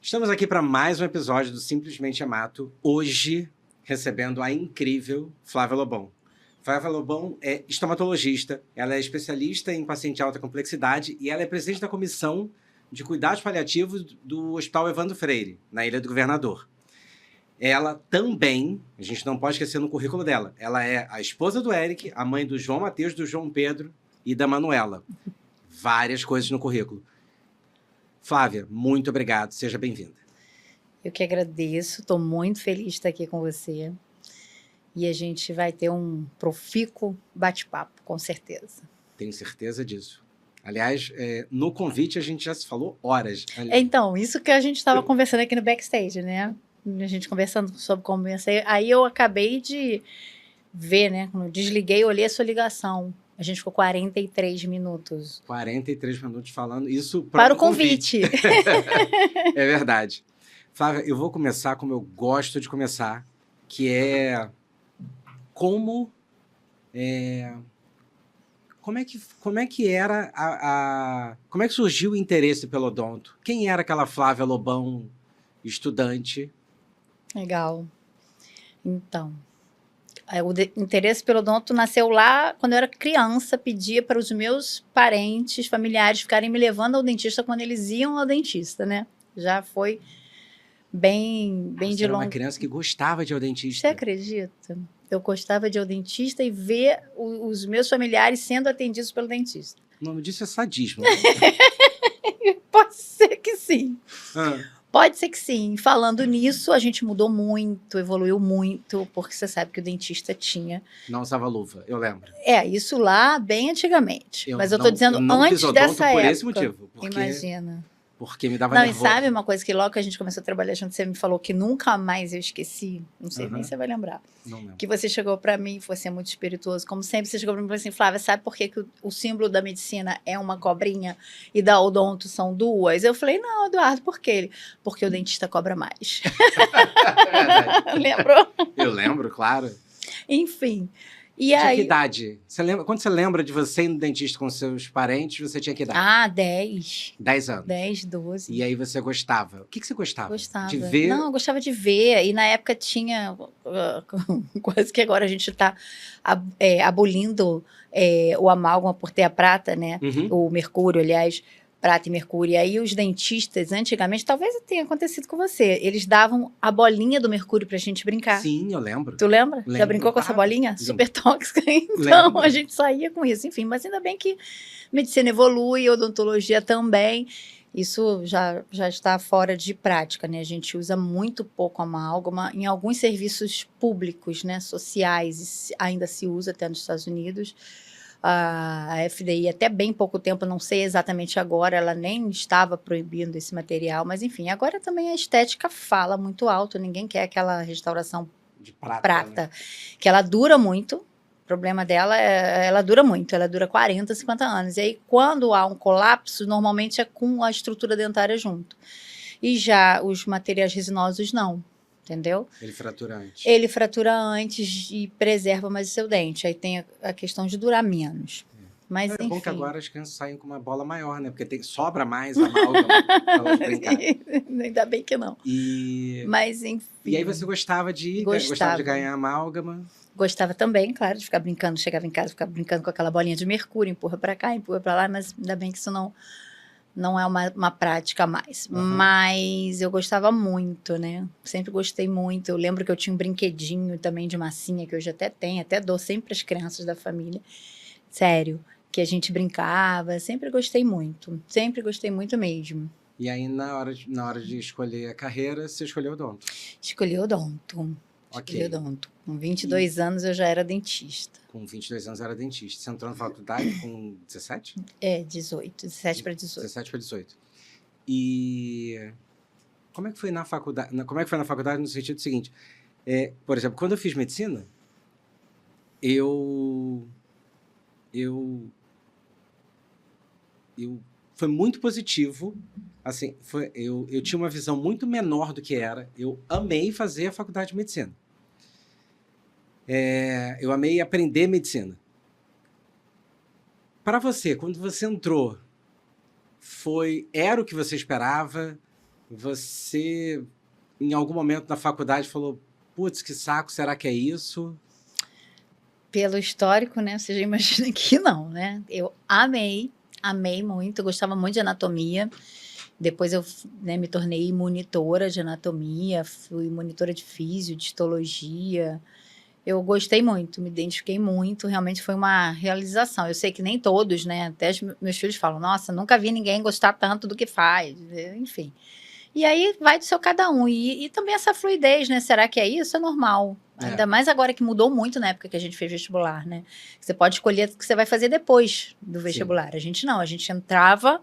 Estamos aqui para mais um episódio do Simplesmente Amato. Hoje, recebendo a incrível Flávia Lobão. Flávia Lobão é estomatologista, ela é especialista em paciente de alta complexidade e ela é presidente da comissão de cuidados paliativos do Hospital Evandro Freire, na Ilha do Governador. Ela também, a gente não pode esquecer no currículo dela, ela é a esposa do Eric, a mãe do João Mateus, do João Pedro e da Manuela. Várias coisas no currículo. Flávia, muito obrigado, seja bem-vinda. Eu que agradeço, estou muito feliz de estar aqui com você. E a gente vai ter um profícuo bate-papo, com certeza. Tenho certeza disso. Aliás, no convite a gente já se falou horas. Então, isso que a gente estava conversando aqui no backstage, né? A gente conversando sobre como ia ser. Aí eu acabei de ver, né? Quando eu desliguei, olhei a sua ligação. A gente ficou 43 minutos. 43 minutos falando isso para o convite. É verdade. Flávia, eu vou começar como eu gosto de começar, que é como é que era como é que surgiu o interesse pelo odonto? Quem era aquela Flávia Lobão, estudante? Legal. Então, o interesse pelo odonto nasceu lá quando eu era criança, pedia para os meus parentes, familiares ficarem me levando ao dentista quando eles iam ao dentista, né? Já foi bem Você de era longe. uma criança que gostava de ir ao dentista. Você acredita? Eu gostava de ir ao dentista e ver os meus familiares sendo atendidos pelo dentista. O nome disso é sadismo. Pode ser que sim. Ah. Pode ser que sim. Falando nisso, a gente mudou muito, evoluiu muito, porque você sabe que o dentista tinha... Não usava luva, eu lembro. Isso lá bem antigamente. Mas eu tô dizendo não antes dessa época. por esse motivo. Imagina. Porque me dava Não, nervoso. E sabe uma coisa que logo que a gente começou a trabalhar junto, você me falou que nunca mais eu esqueci? Não sei nem se você vai lembrar. Não lembro. Que você chegou para mim, você é muito espirituoso, como sempre, você chegou para mim e falou assim, Flávia, sabe por que o símbolo da medicina é uma cobrinha e da odonto são duas? Eu falei, não, Eduardo, por quê? Porque o dentista cobra mais. É verdade. Lembrou? Eu lembro, claro. Enfim. E tinha aí... que idade? Quando você lembra de você ir no dentista com seus parentes, você tinha que idade? 10. 10 anos. 10, 12. E aí você gostava? O que você gostava? Gostava. De ver? Não, eu gostava de ver. E na época tinha... quase que agora a gente está abolindo o amálgama por ter a prata, né? O mercúrio, aliás... Prata e mercúrio. E aí os dentistas, antigamente, talvez tenha acontecido com você, eles davam a bolinha do mercúrio pra gente brincar. Sim, eu lembro. Tu lembra? Lembro. Já brincou com essa bolinha? Lembro. Super tóxica. Então, a gente saía com isso. Enfim, mas ainda bem que medicina evolui, odontologia também. Isso já está fora de prática, né? A gente usa muito pouco amálgama em alguns serviços públicos, né? Sociais, ainda se usa até nos Estados Unidos. A FDI até bem pouco tempo, não sei exatamente agora, ela nem estava proibindo esse material, mas enfim, agora também a estética fala muito alto, ninguém quer aquela restauração de prata. Né? Que ela dura muito, o problema dela ela dura muito, ela dura 40, 50 anos, e aí quando há um colapso, normalmente é com a estrutura dentária junto, e já os materiais resinosos não. Entendeu? Ele fratura antes. Ele fratura antes e preserva mais o seu dente. Aí tem a questão de durar menos. Mas, enfim. Bom que agora as crianças saem com uma bola maior, né? Porque sobra mais amálgama para elas brincarem. Ainda bem que não. Mas, enfim. E aí você gostava de ganhar amálgama? Gostava também, claro, de ficar brincando. Chegava em casa, ficava brincando com aquela bolinha de mercúrio, empurra para cá, empurra para lá, mas ainda bem que isso não é uma prática mais. Mas eu gostava muito, né? Sempre gostei muito. Eu lembro que eu tinha um brinquedinho também de massinha, que hoje até tenho, até dou sempre para as crianças da família. Sério, que a gente brincava. Sempre gostei muito mesmo. E aí, na hora de escolher a carreira, você escolheu odonto? Escolhi odonto. Ok. Com 22 anos eu já era dentista. Com 22 anos era dentista. Você entrou na faculdade com 17? 18. 17 para 18. 17 para 18. E como é que foi na faculdade? Como é que foi na faculdade no sentido seguinte? Por exemplo, quando eu fiz medicina, foi muito positivo. Assim, eu tinha uma visão muito menor do que era. Eu amei fazer a faculdade de medicina. Eu amei aprender medicina. Para você, quando você entrou, era o que você esperava? Você, em algum momento da faculdade, falou, putz, que saco, será que é isso? Pelo histórico, né? Você já imagina que não, né? Eu amei muito, eu gostava muito de anatomia. Depois eu, né, me tornei monitora de anatomia, fui monitora de físio, de histologia. Eu gostei muito, me identifiquei muito, realmente foi uma realização. Eu sei que nem todos, né? Até meus filhos falam, nossa, nunca vi ninguém gostar tanto do que faz, enfim. E aí vai do seu cada um. E também essa fluidez, né? Será que é isso? É normal. Ainda mais agora que mudou muito na época que a gente fez vestibular, né? Você pode escolher o que você vai fazer depois do vestibular. Sim. A gente não, a gente entrava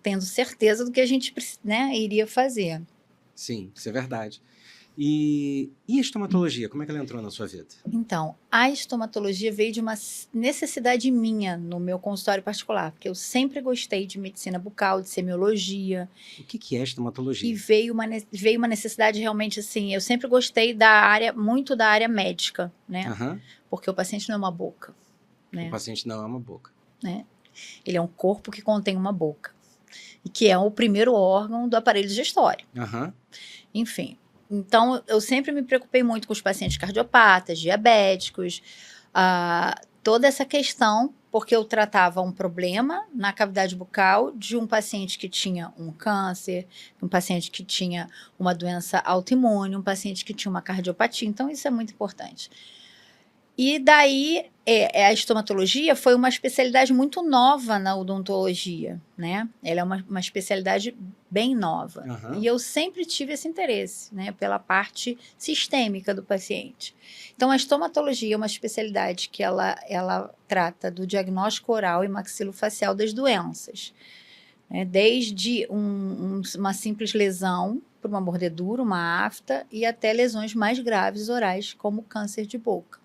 tendo certeza do que a gente, né, iria fazer. Sim, isso é verdade. E a estomatologia, como é que ela entrou na sua vida? Então, a estomatologia veio de uma necessidade minha no meu consultório particular, porque eu sempre gostei de medicina bucal, de semiologia. O que é estomatologia? E veio uma necessidade realmente assim, eu sempre gostei muito da área médica, né? Uhum. Porque o paciente não é uma boca, né? O paciente não é uma boca. Né? Ele é um corpo que contém uma boca. E que é o primeiro órgão do aparelho digestório. Uhum. Enfim. Então, eu sempre me preocupei muito com os pacientes cardiopatas, diabéticos, toda essa questão, porque eu tratava um problema na cavidade bucal de um paciente que tinha um câncer, um paciente que tinha uma doença autoimune, um paciente que tinha uma cardiopatia. Então, isso é muito importante. E daí, a estomatologia foi uma especialidade muito nova na odontologia, né? Ela é uma especialidade bem nova. Uhum. E eu sempre tive esse interesse, né? Pela parte sistêmica do paciente. Então, a estomatologia é uma especialidade que ela trata do diagnóstico oral e maxilofacial das doenças. Né? Desde uma simples lesão, por uma mordedura, uma afta, e até lesões mais graves orais, como câncer de boca.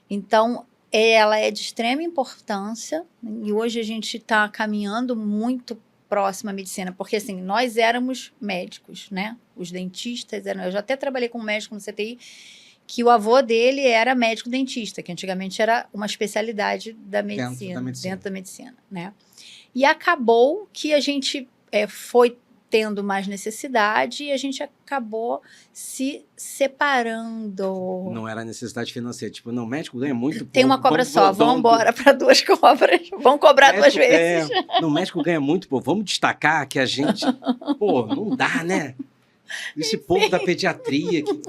Então, ela é de extrema importância e hoje a gente está caminhando muito próximo à medicina, porque assim, nós éramos médicos, né? Os dentistas eram... Eu já até trabalhei com um médico no CTI que o avô dele era médico dentista, que antigamente era uma especialidade da medicina, dentro da medicina, né? E acabou que a gente foi tendo mais necessidade e a gente acabou se separando. Não era necessidade financeira. Tipo, não, o médico ganha muito pouco. Tem uma cobra só, vamos embora para 2 cobras. Vamos cobrar 2 vezes. O médico ganha muito pouco. Vamos destacar que a gente... Pô, não dá, né? Esse povo da pediatria que...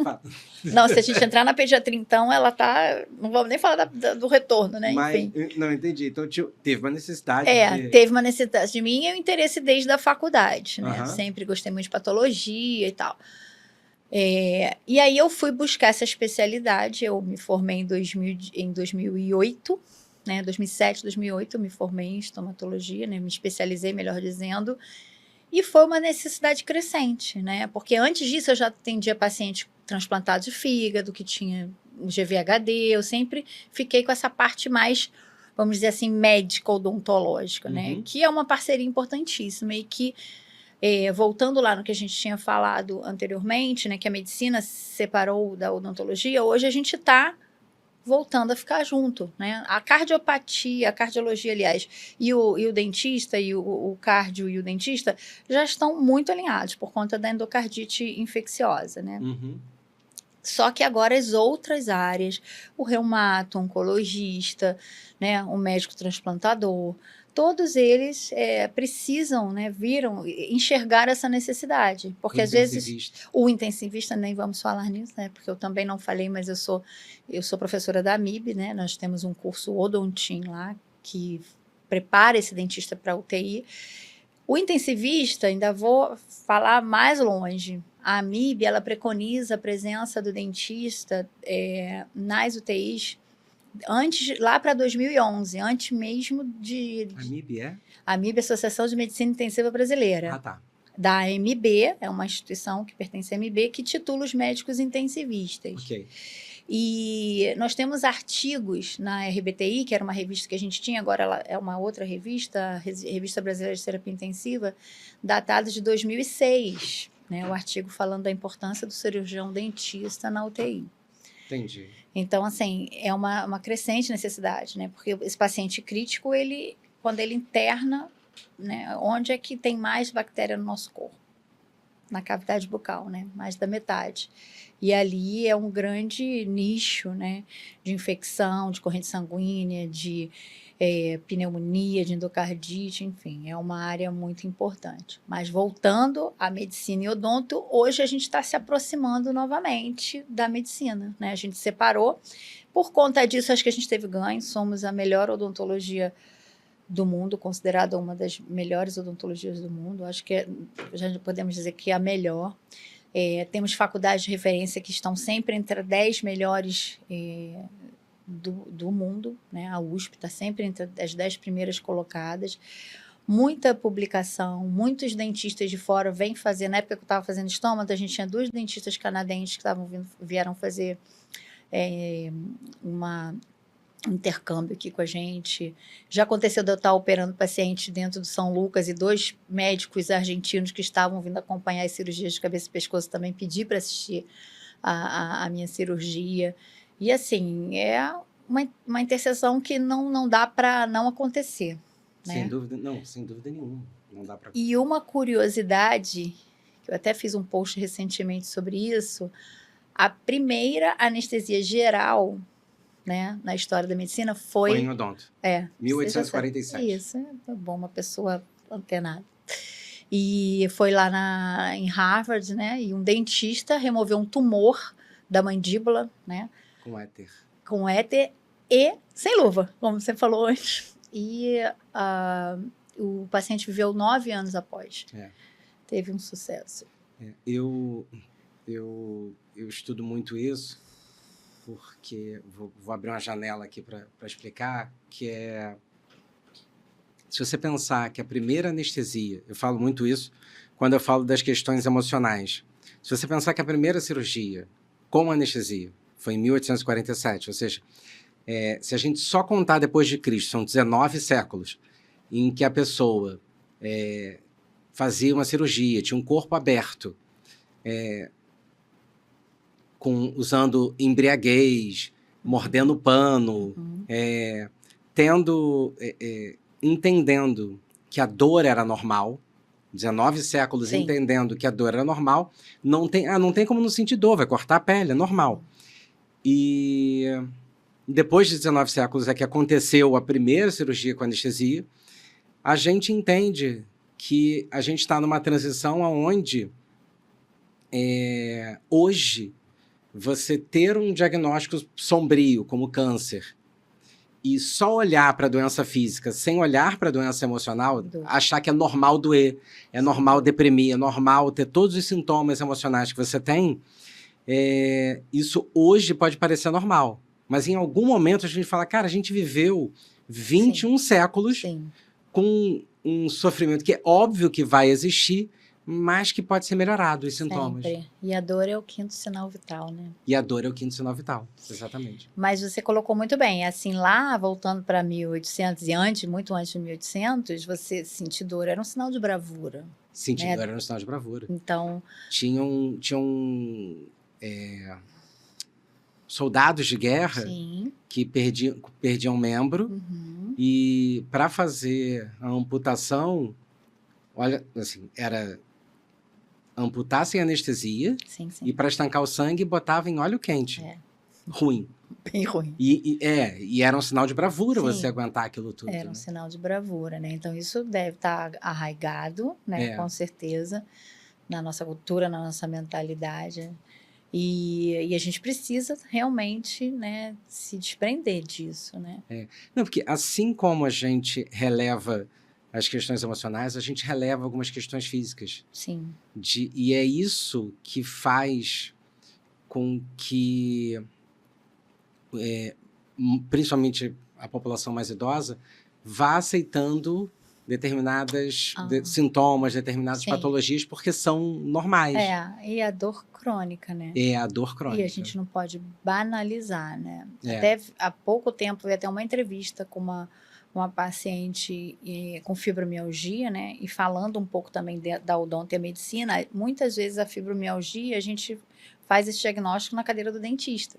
Não, se a gente entrar na pediatria, então, ela tá... Não vamos nem falar do retorno, né? Mas, enfim. Não, entendi. Então, teve uma necessidade teve uma necessidade de mim e o interesse desde a faculdade, né? Uhum. Sempre gostei muito de patologia e tal. E aí eu fui buscar essa especialidade, eu me formei em 2008, né? 2007, 2008, eu me formei em estomatologia, né? Me especializei, melhor dizendo, e foi uma necessidade crescente, né? Porque antes disso eu já atendia pacientes transplantados de fígado, que tinha um GVHD, eu sempre fiquei com essa parte mais, vamos dizer assim, médica odontológica, né? Que é uma parceria importantíssima e que, voltando lá no que a gente tinha falado anteriormente, né? Que a medicina se separou da odontologia, hoje a gente está voltando a ficar junto, né? A cardiopatia, a cardiologia, aliás, e o dentista, e o cardio e o dentista já estão muito alinhados por conta da endocardite infecciosa, né? Uhum. Só que agora as outras áreas, o reumato, o oncologista, né, o médico transplantador, todos eles precisam, né, enxergar essa necessidade. Porque às vezes o intensivista, nem vamos falar nisso, né, porque eu também não falei, mas eu sou professora da AMIB, né, nós temos um curso Odontim lá, que prepara esse dentista para UTI. O intensivista, ainda vou falar mais longe, a AMIB, ela preconiza a presença do dentista nas UTIs lá para 2011, antes mesmo de... A AMIB é? A AMIB é a Associação de Medicina Intensiva Brasileira. Ah, tá. Da AMB, é uma instituição que pertence à AMB, que titula os médicos intensivistas. Ok. E nós temos artigos na RBTI, que era uma revista que a gente tinha, agora ela é uma outra revista, a Revista Brasileira de Terapia Intensiva, datada de 2006, né? O artigo falando da importância do cirurgião dentista na UTI. Entendi. Então, assim, é uma crescente necessidade, né? Porque esse paciente crítico, quando ele interna, né, onde é que tem mais bactéria no nosso corpo? na cavidade bucal, né? Mais da metade. E ali é um grande nicho, né? De infecção, de corrente sanguínea, de pneumonia, de endocardite, enfim, é uma área muito importante. Mas voltando à medicina e odonto, hoje a gente está se aproximando novamente da medicina, né? A gente separou. Por conta disso, acho que a gente teve ganho, somos a melhor odontologia do mundo, considerada uma das melhores odontologias do mundo, acho que já podemos dizer que é a melhor. Temos faculdades de referência que estão sempre entre as 10 melhores do mundo, né? A USP está sempre entre as 10 primeiras colocadas. Muita publicação, muitos dentistas de fora vêm fazer. Na época que eu estava fazendo estômago, a gente tinha 2 dentistas canadenses que vieram fazer intercâmbio aqui com a gente. Já aconteceu de eu estar operando paciente dentro do São Lucas e 2 médicos argentinos que estavam vindo acompanhar as cirurgias de cabeça e pescoço também pedir para assistir a minha cirurgia. E assim, é uma interseção que não dá para não acontecer. Sem né? dúvida, não, sem dúvida nenhuma. Não dá para. E uma curiosidade, que eu até fiz um post recentemente sobre isso, a primeira anestesia geral, né, na história da medicina Foi em odonto. 1847. Isso, é bom, uma pessoa antenada. E foi lá em Harvard, né, e um dentista removeu um tumor da mandíbula, né, com éter e sem luva, como você falou antes. E o paciente viveu 9 anos após. Teve um sucesso. Eu estudo muito isso, porque vou abrir uma janela aqui para explicar, que é, se você pensar que a primeira anestesia, eu falo muito isso quando eu falo das questões emocionais, se você pensar que a primeira cirurgia com anestesia foi em 1847, ou seja, se a gente só contar depois de Cristo, são 19 séculos em que a pessoa fazia uma cirurgia, tinha um corpo aberto, usando embriaguez, mordendo pano, entendendo que a dor era normal, 19 séculos Sim. entendendo que a dor era normal, não tem como não sentir dor, vai cortar a pele, é normal. E depois de 19 séculos é que aconteceu a primeira cirurgia com anestesia, a gente entende que a gente está numa transição onde hoje você ter um diagnóstico sombrio, como câncer, e só olhar para a doença física, sem olhar para a doença emocional, achar que é normal doer, é normal deprimir, é normal ter todos os sintomas emocionais que você tem, isso hoje pode parecer normal. Mas em algum momento a gente fala, cara, a gente viveu 21 séculos com um sofrimento que é óbvio que vai existir, mas que pode ser melhorado, os sintomas. Sempre. E a dor é o 5º sinal vital, né? E a dor é o 5º sinal vital, exatamente. Mas você colocou muito bem, assim, lá, voltando para 1800 e antes, muito antes de 1800, você sentir dor era um sinal de bravura. Sentir dor era um sinal de bravura. Então... Tinham soldados de guerra que perdiam um membro e para fazer a amputação, olha, assim, era amputar sem anestesia e para estancar o sangue botava em óleo quente. Ruim. Bem ruim. E era um sinal de bravura você aguentar aquilo tudo. Era um sinal de bravura, né? Então isso deve estar arraigado, né? Com certeza, na nossa cultura, na nossa mentalidade. E a gente precisa realmente, né, se desprender disso, né? Não, porque assim como a gente releva as questões emocionais, a gente releva algumas questões físicas. Sim. E é isso que faz com que, principalmente a população mais idosa, vá aceitando determinados sintomas, determinadas patologias, porque são normais. E a dor crônica, né? É a dor crônica. E a gente não pode banalizar, né? Até há pouco tempo, eu ia ter uma entrevista com uma paciente com fibromialgia, né? E falando um pouco também da odonto e a medicina, muitas vezes a fibromialgia, a gente faz esse diagnóstico na cadeira do dentista,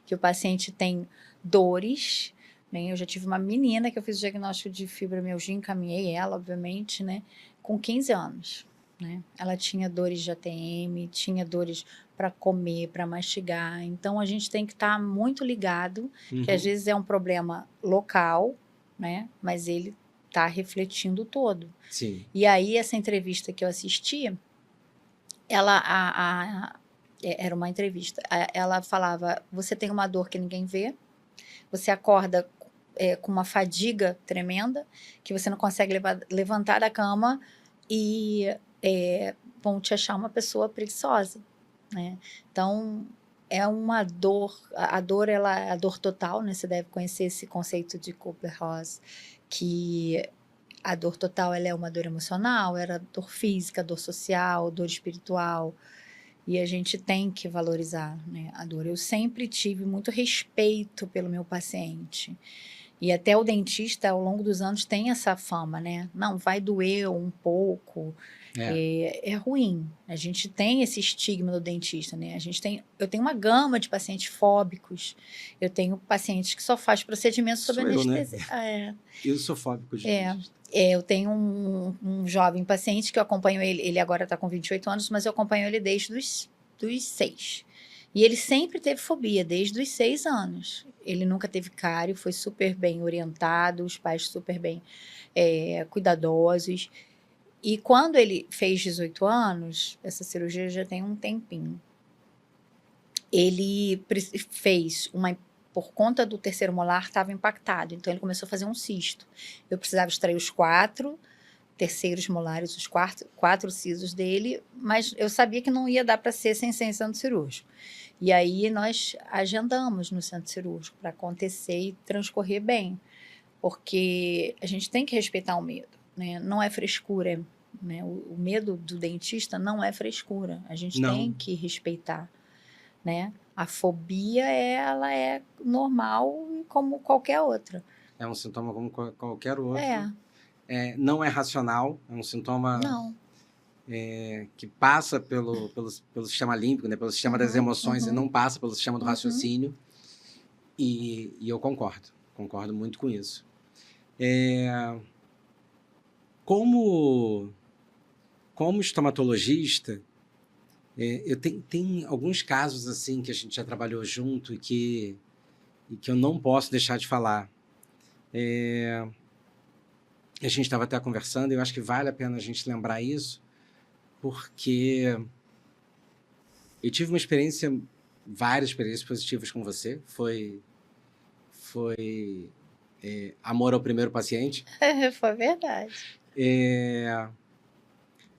que o paciente tem dores, né? Eu já tive uma menina que eu fiz o diagnóstico de fibromialgia, encaminhei ela, obviamente, né? Com 15 anos. né? Ela tinha dores de ATM, tinha dores para comer, para mastigar. Então, a gente tem que estar muito ligado, que às vezes é um problema local, né? Mas ele está refletindo todo. Sim. E aí, essa entrevista que eu assisti, ela, era uma entrevista, ela falava, você tem uma dor que ninguém vê, você acorda com uma fadiga tremenda, que você não consegue levantar da cama e vão te achar uma pessoa preguiçosa, né? Então, é uma dor, a dor, ela é a dor total, né? Você deve conhecer esse conceito de Kubler-Ross, que a dor total, ela é uma dor emocional, era dor física, dor social, dor espiritual, e a gente tem que valorizar, né, a dor. Eu sempre tive muito respeito pelo meu paciente. E até o dentista, ao longo dos anos, tem essa fama, né? Não, vai doer um pouco. É ruim. A gente tem esse estigma do dentista, né? Eu tenho uma gama de pacientes fóbicos. Eu tenho pacientes que só faz procedimentos sob anestesia. Né? Eu sou fóbico de dentista. Eu tenho um jovem paciente que eu acompanho ele agora está com 28 anos, mas eu acompanho ele desde dos 6. E ele sempre teve fobia, desde os 6 anos. Ele nunca teve cárie, foi super bem orientado, os pais super bem cuidadosos. E quando ele fez 18 anos, essa cirurgia já tem um tempinho, ele fez por conta do terceiro molar, estava impactado. Então, ele começou a fazer um cisto. Eu precisava extrair os 4 terceiros molares, os 4 sisos dele, mas eu sabia que não ia dar para ser sem centro cirúrgico. E aí, nós agendamos no centro cirúrgico para acontecer e transcorrer bem. Porque a gente tem que respeitar o medo, né? Não é frescura, né? O medo do dentista não é frescura. A gente tem que respeitar, né? A fobia, ela é normal como qualquer outra. É um sintoma como qualquer outro. Não é racional, é um sintoma que passa pelo sistema límbico, né? Pelo sistema das emoções e não passa pelo sistema do raciocínio. E eu concordo muito com isso. Como estomatologista, eu tenho alguns casos assim que a gente já trabalhou junto e que eu não posso deixar de falar. A gente estava até conversando e eu acho que vale a pena a gente lembrar isso, porque eu tive várias experiências positivas com você. Foi amor ao primeiro paciente. Foi verdade.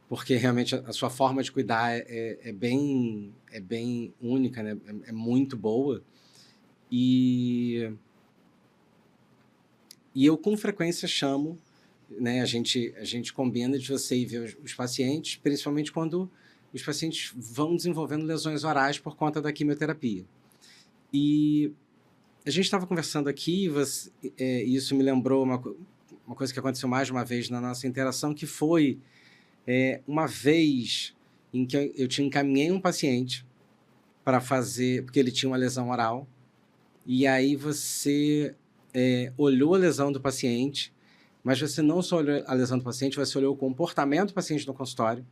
Porque realmente a sua forma de cuidar é bem única, né? É muito boa. E eu, com frequência, chamo, né? A gente combina de você ir ver os pacientes, principalmente quando os pacientes vão desenvolvendo lesões orais por conta da quimioterapia. E a gente estava conversando aqui, e isso me lembrou uma coisa que aconteceu mais de uma vez na nossa interação, que foi uma vez em que eu te encaminhei um paciente para fazer, porque ele tinha uma lesão oral, e aí você olhou a lesão do paciente, mas você não só olhou a lesão do paciente, você olhou o comportamento do paciente no consultório,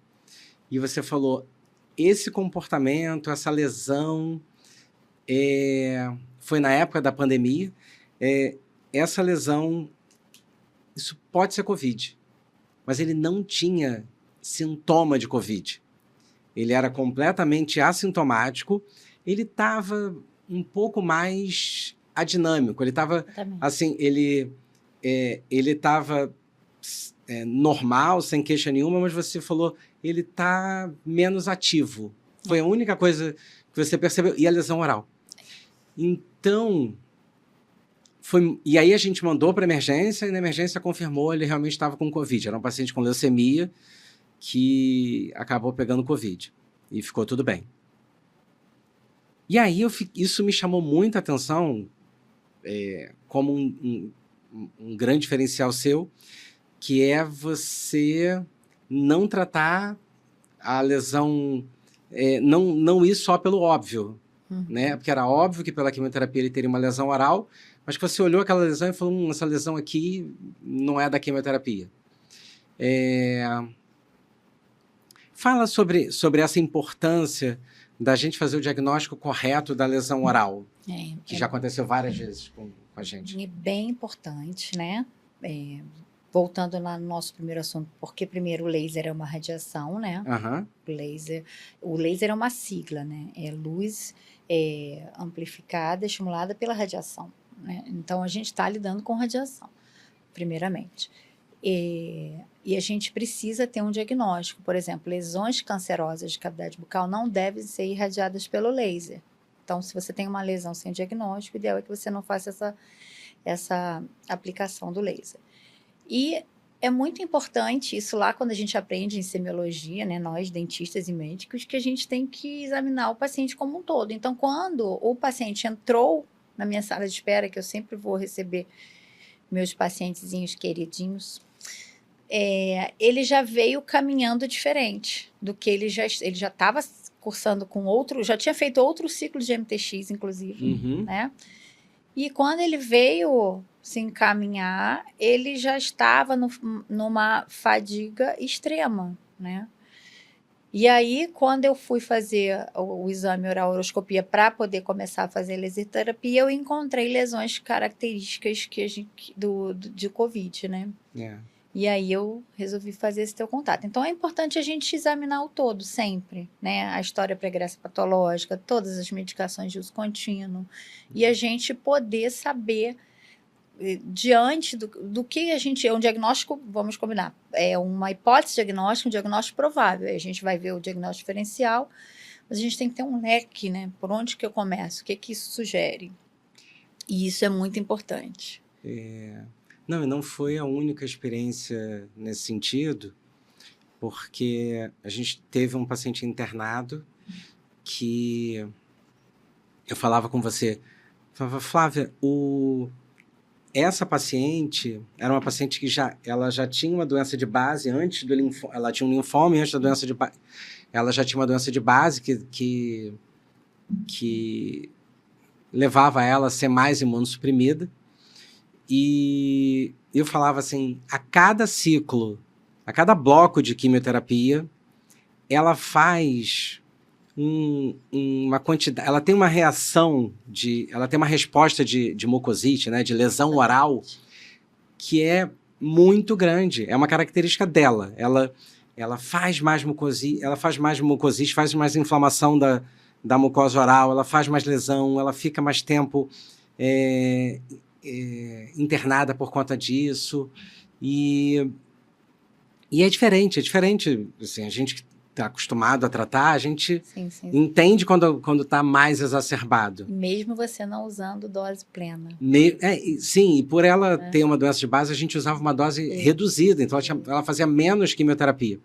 e você falou, esse comportamento, essa lesão, foi na época da pandemia, essa lesão, isso pode ser Covid, mas ele não tinha sintoma de Covid. Ele era completamente assintomático, ele estava um pouco mais adinâmico, ele estava, assim, ele estava normal, sem queixa nenhuma, mas você falou, ele está menos ativo. Foi a única coisa que você percebeu, e a lesão oral. Então, e aí a gente mandou para a emergência, e na emergência confirmou, ele realmente estava com Covid. Era um paciente com leucemia que acabou pegando Covid. E ficou tudo bem. E aí isso me chamou muita atenção como um grande diferencial seu, que é você não tratar a lesão, não ir só pelo óbvio, né? Porque era óbvio que pela quimioterapia ele teria uma lesão oral, mas que você olhou aquela lesão e falou, essa lesão aqui não é da quimioterapia. Fala sobre essa importância da gente fazer o diagnóstico correto da lesão oral, que já aconteceu várias vezes com a gente. É bem importante, né? Voltando lá no nosso primeiro assunto, porque primeiro o laser é uma radiação, né? Aham. O laser é uma sigla, né? É luz amplificada, estimulada pela radiação, né? Então, a gente está lidando com radiação, primeiramente. E a gente precisa ter um diagnóstico. Por exemplo, lesões cancerosas de cavidade bucal não devem ser irradiadas pelo laser. Então, se você tem uma lesão sem diagnóstico, o ideal é que você não faça essa aplicação do laser. E é muito importante isso lá quando a gente aprende em semiologia, né, nós dentistas e médicos, que a gente tem que examinar o paciente como um todo. Então, quando o paciente entrou na minha sala de espera, que eu sempre vou receber meus pacientezinhos queridinhos, ele já veio caminhando diferente do que ele já estava cursando com outro, já tinha feito outro ciclo de MTX, inclusive, né? E quando ele veio se encaminhar, ele já estava numa fadiga extrema, né? E aí, quando eu fui fazer o exame oral uroscopia para poder começar a fazer laser terapia, eu encontrei lesões características de COVID, né? E aí eu resolvi fazer esse teu contato. Então, é importante a gente examinar o todo, sempre, né? A história pregressa patológica, todas as medicações de uso contínuo, e a gente poder saber, diante do que a gente... É um diagnóstico, vamos combinar, é uma hipótese diagnóstica, um diagnóstico provável. Aí a gente vai ver o diagnóstico diferencial, mas a gente tem que ter um leque, né? Por onde que eu começo? O que que isso sugere? E isso é muito importante. Não, e não foi a única experiência nesse sentido, porque a gente teve um paciente internado que eu falava com você, falava, Flávia, essa paciente era uma paciente que ela já tinha uma doença de base antes do linfoma, ela tinha um linfoma e antes da doença de base, ela já tinha uma doença de base que levava ela a ser mais imunossuprimida. E eu falava assim, a cada ciclo, a cada bloco de quimioterapia, ela faz uma quantidade, ela tem uma reação, ela tem uma resposta de mucosite, né, de lesão oral, que é muito grande. É uma característica dela. Ela faz mais mucosite, faz mais inflamação da mucosa oral, ela faz mais lesão, ela fica mais tempo internada por conta disso, e é diferente, assim, a gente que está acostumado a tratar, a gente entende quando está mais exacerbado. Mesmo você não usando dose plena. Sim, e por ela ter uma doença de base, a gente usava uma dose reduzida, então ela fazia menos quimioterapia.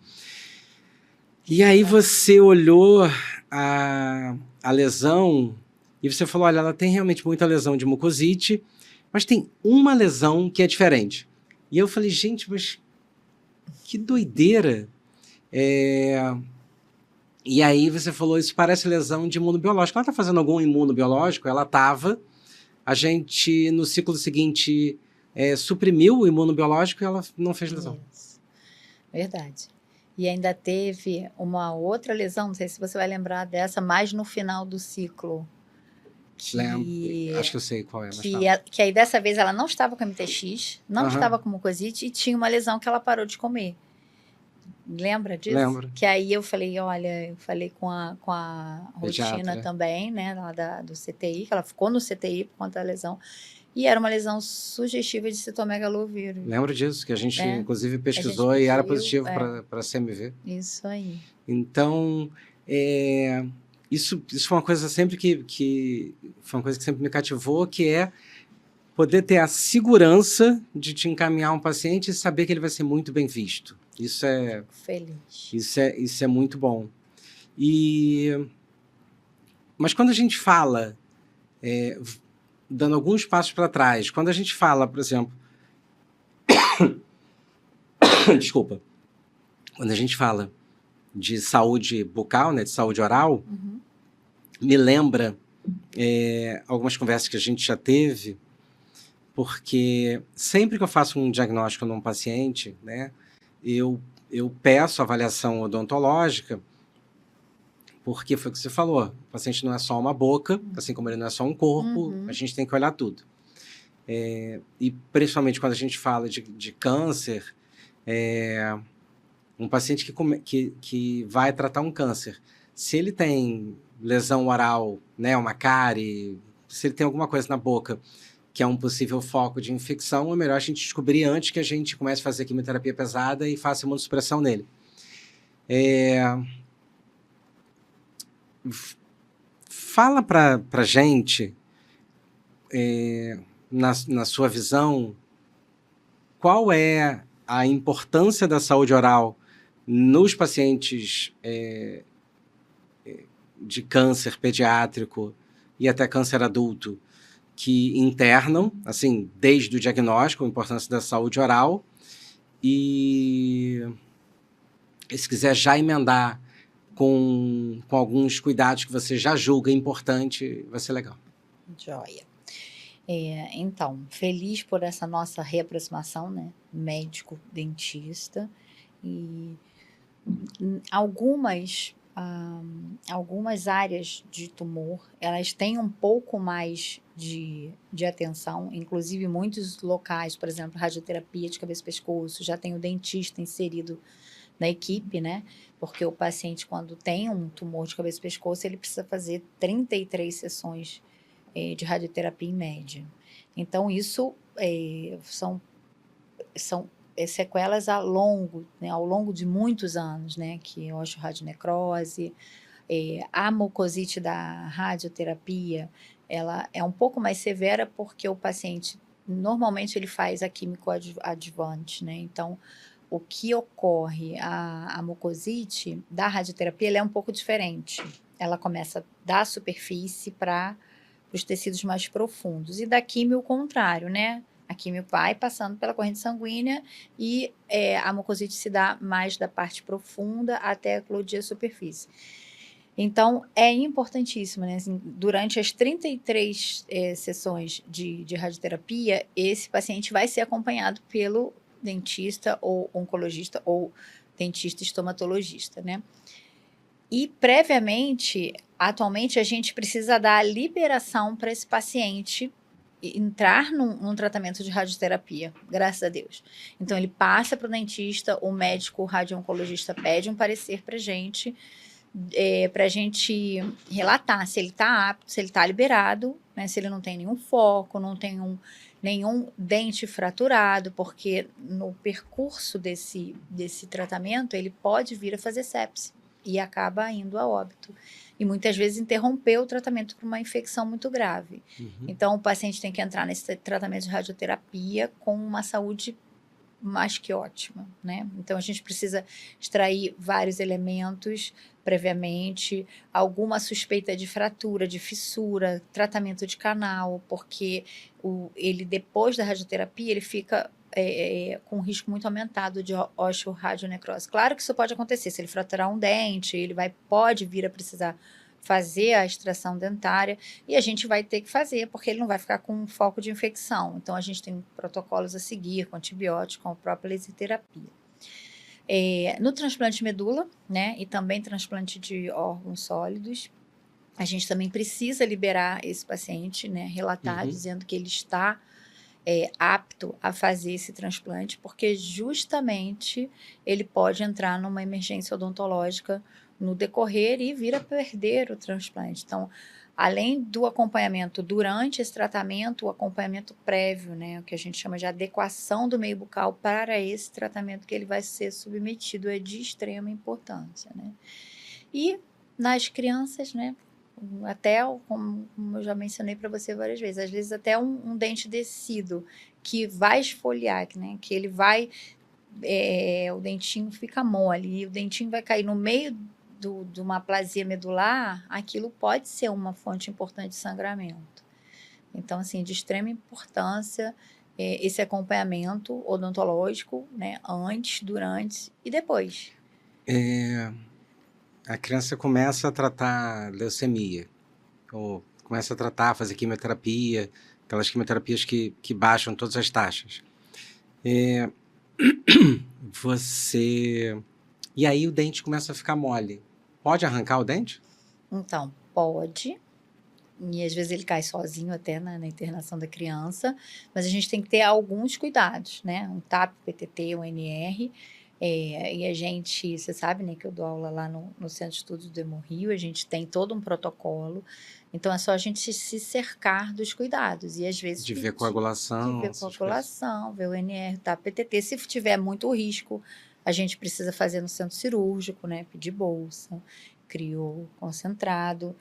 E aí você olhou a lesão e você falou, olha, ela tem realmente muita lesão de mucosite, mas tem uma lesão que é diferente. E eu falei, gente, mas que doideira. E aí você falou, isso parece lesão de imunobiológico. Ela está fazendo algum imunobiológico? Ela estava. A gente, no ciclo seguinte, suprimiu o imunobiológico e ela não fez lesão. Isso. Verdade. E ainda teve uma outra lesão, não sei se você vai lembrar dessa, mais no final do ciclo. Acho que eu sei qual é. Que aí dessa vez ela não estava com MTX, não estava com mucosite e tinha uma lesão que ela parou de comer. Lembra disso? Lembro. Que aí eu falei, olha, eu falei com a rotina também, né, lá do CTI, que ela ficou no CTI por conta da lesão. E era uma lesão sugestiva de citomegalovírus. Lembro disso, que a gente inclusive pesquisou e era positivo para CMV. Isso aí. Então, isso foi uma coisa sempre foi uma coisa que sempre me cativou, que é poder ter a segurança de te encaminhar um paciente e saber que ele vai ser muito bem visto. Isso é... Feliz. Isso é muito bom. Mas quando a gente fala, dando alguns passos para trás, quando a gente fala, por exemplo... Desculpa. Quando a gente fala de saúde bucal, né, de saúde oral, me lembra algumas conversas que a gente já teve, porque sempre que eu faço um diagnóstico num paciente, né, eu eu peço avaliação odontológica, porque foi o que você falou, o paciente não é só uma boca, assim como ele não é só um corpo, a gente tem que olhar tudo. E principalmente quando a gente fala de câncer, um paciente que vai tratar um câncer, se ele tem lesão oral, né, uma cárie, se ele tem alguma coisa na boca que é um possível foco de infecção, é melhor a gente descobrir antes que a gente comece a fazer quimioterapia pesada e faça imunossupressão nele. Fala pra gente, na sua visão, qual é a importância da saúde oral nos pacientes de câncer pediátrico e até câncer adulto que internam, assim, desde o diagnóstico, a importância da saúde oral. E se quiser já emendar com alguns cuidados que você já julga importante, vai ser legal. Joia. Então, feliz por essa nossa reaproximação, né? Médico-dentista. E algumas áreas de tumor, elas têm um pouco mais de atenção, inclusive muitos locais, por exemplo, radioterapia de cabeça e pescoço, já tem o dentista inserido na equipe, né? Porque o paciente, quando tem um tumor de cabeça e pescoço, ele precisa fazer 33 sessões de radioterapia em média. Então, isso são sequelas ao longo de muitos anos, né? Que é osteoradionecrose, a mucosite da radioterapia, ela é um pouco mais severa porque o paciente, normalmente, ele faz a químico adjuvante, né? Então, o que ocorre, a mucosite da radioterapia, ela é um pouco diferente. Ela começa da superfície para os tecidos mais profundos. E da químio, o contrário, né? A químio vai passando pela corrente sanguínea e a mucosite se dá mais da parte profunda até eclodir a superfície. Então, é importantíssimo, né? Assim, durante as 33 sessões de radioterapia, esse paciente vai ser acompanhado pelo dentista ou oncologista ou dentista estomatologista, né? E previamente, atualmente, a gente precisa dar a liberação para esse paciente entrar num tratamento de radioterapia, graças a Deus. Então, ele passa para o dentista, o médico, o radio-oncologista pede um parecer para gente relatar se ele está apto, se ele está liberado, né, se ele não tem nenhum foco, não tem nenhum dente fraturado, porque no percurso desse tratamento, ele pode vir a fazer sepse e acaba indo a óbito. E muitas vezes interrompeu o tratamento por uma infecção muito grave. Então, o paciente tem que entrar nesse tratamento de radioterapia com uma saúde mais que ótima, né? Então, a gente precisa extrair vários elementos previamente, alguma suspeita de fratura, de fissura, tratamento de canal, porque ele, depois da radioterapia, ele fica com um risco muito aumentado de osteoradionecrose. Claro que isso pode acontecer, se ele fraturar um dente, ele pode vir a precisar fazer a extração dentária, e a gente vai ter que fazer, porque ele não vai ficar com um foco de infecção. Então, a gente tem protocolos a seguir, com antibiótico, com a própria laserterapia. No transplante de medula, né, e também transplante de órgãos sólidos, a gente também precisa liberar esse paciente, né, relatar dizendo que ele está apto a fazer esse transplante, porque justamente ele pode entrar numa emergência odontológica no decorrer e vir a perder o transplante. Então, além do acompanhamento durante esse tratamento, o acompanhamento prévio, né, o que a gente chama de adequação do meio bucal para esse tratamento que ele vai ser submetido, é de extrema importância, né? E nas crianças, né, até, como eu já mencionei para você várias vezes, às vezes até um dente descido que vai esfoliar, né, que ele vai, o dentinho fica mole e o dentinho vai cair no meio de uma aplasia medular, aquilo pode ser uma fonte importante de sangramento. Então, assim, de extrema importância esse acompanhamento odontológico, né, antes, durante e depois. A criança começa a tratar leucemia, ou começa a tratar, fazer quimioterapia, aquelas quimioterapias que baixam todas as taxas. você... E aí o dente começa a ficar mole. Pode arrancar o dente? Então, pode. E às vezes ele cai sozinho até na internação da criança, mas a gente tem que ter alguns cuidados, né? Um TAP, PTT, um NR. E a gente, você sabe, né, que eu dou aula lá no Centro de Estudos do Hemorrio, a gente tem todo um protocolo, então é só a gente se cercar dos cuidados, e às vezes De ver coagulação, de ver essas coagulação, ver o NR, tá, PTT, se tiver muito risco, a gente precisa fazer no centro cirúrgico, né, pedir bolsa, criou concentrado,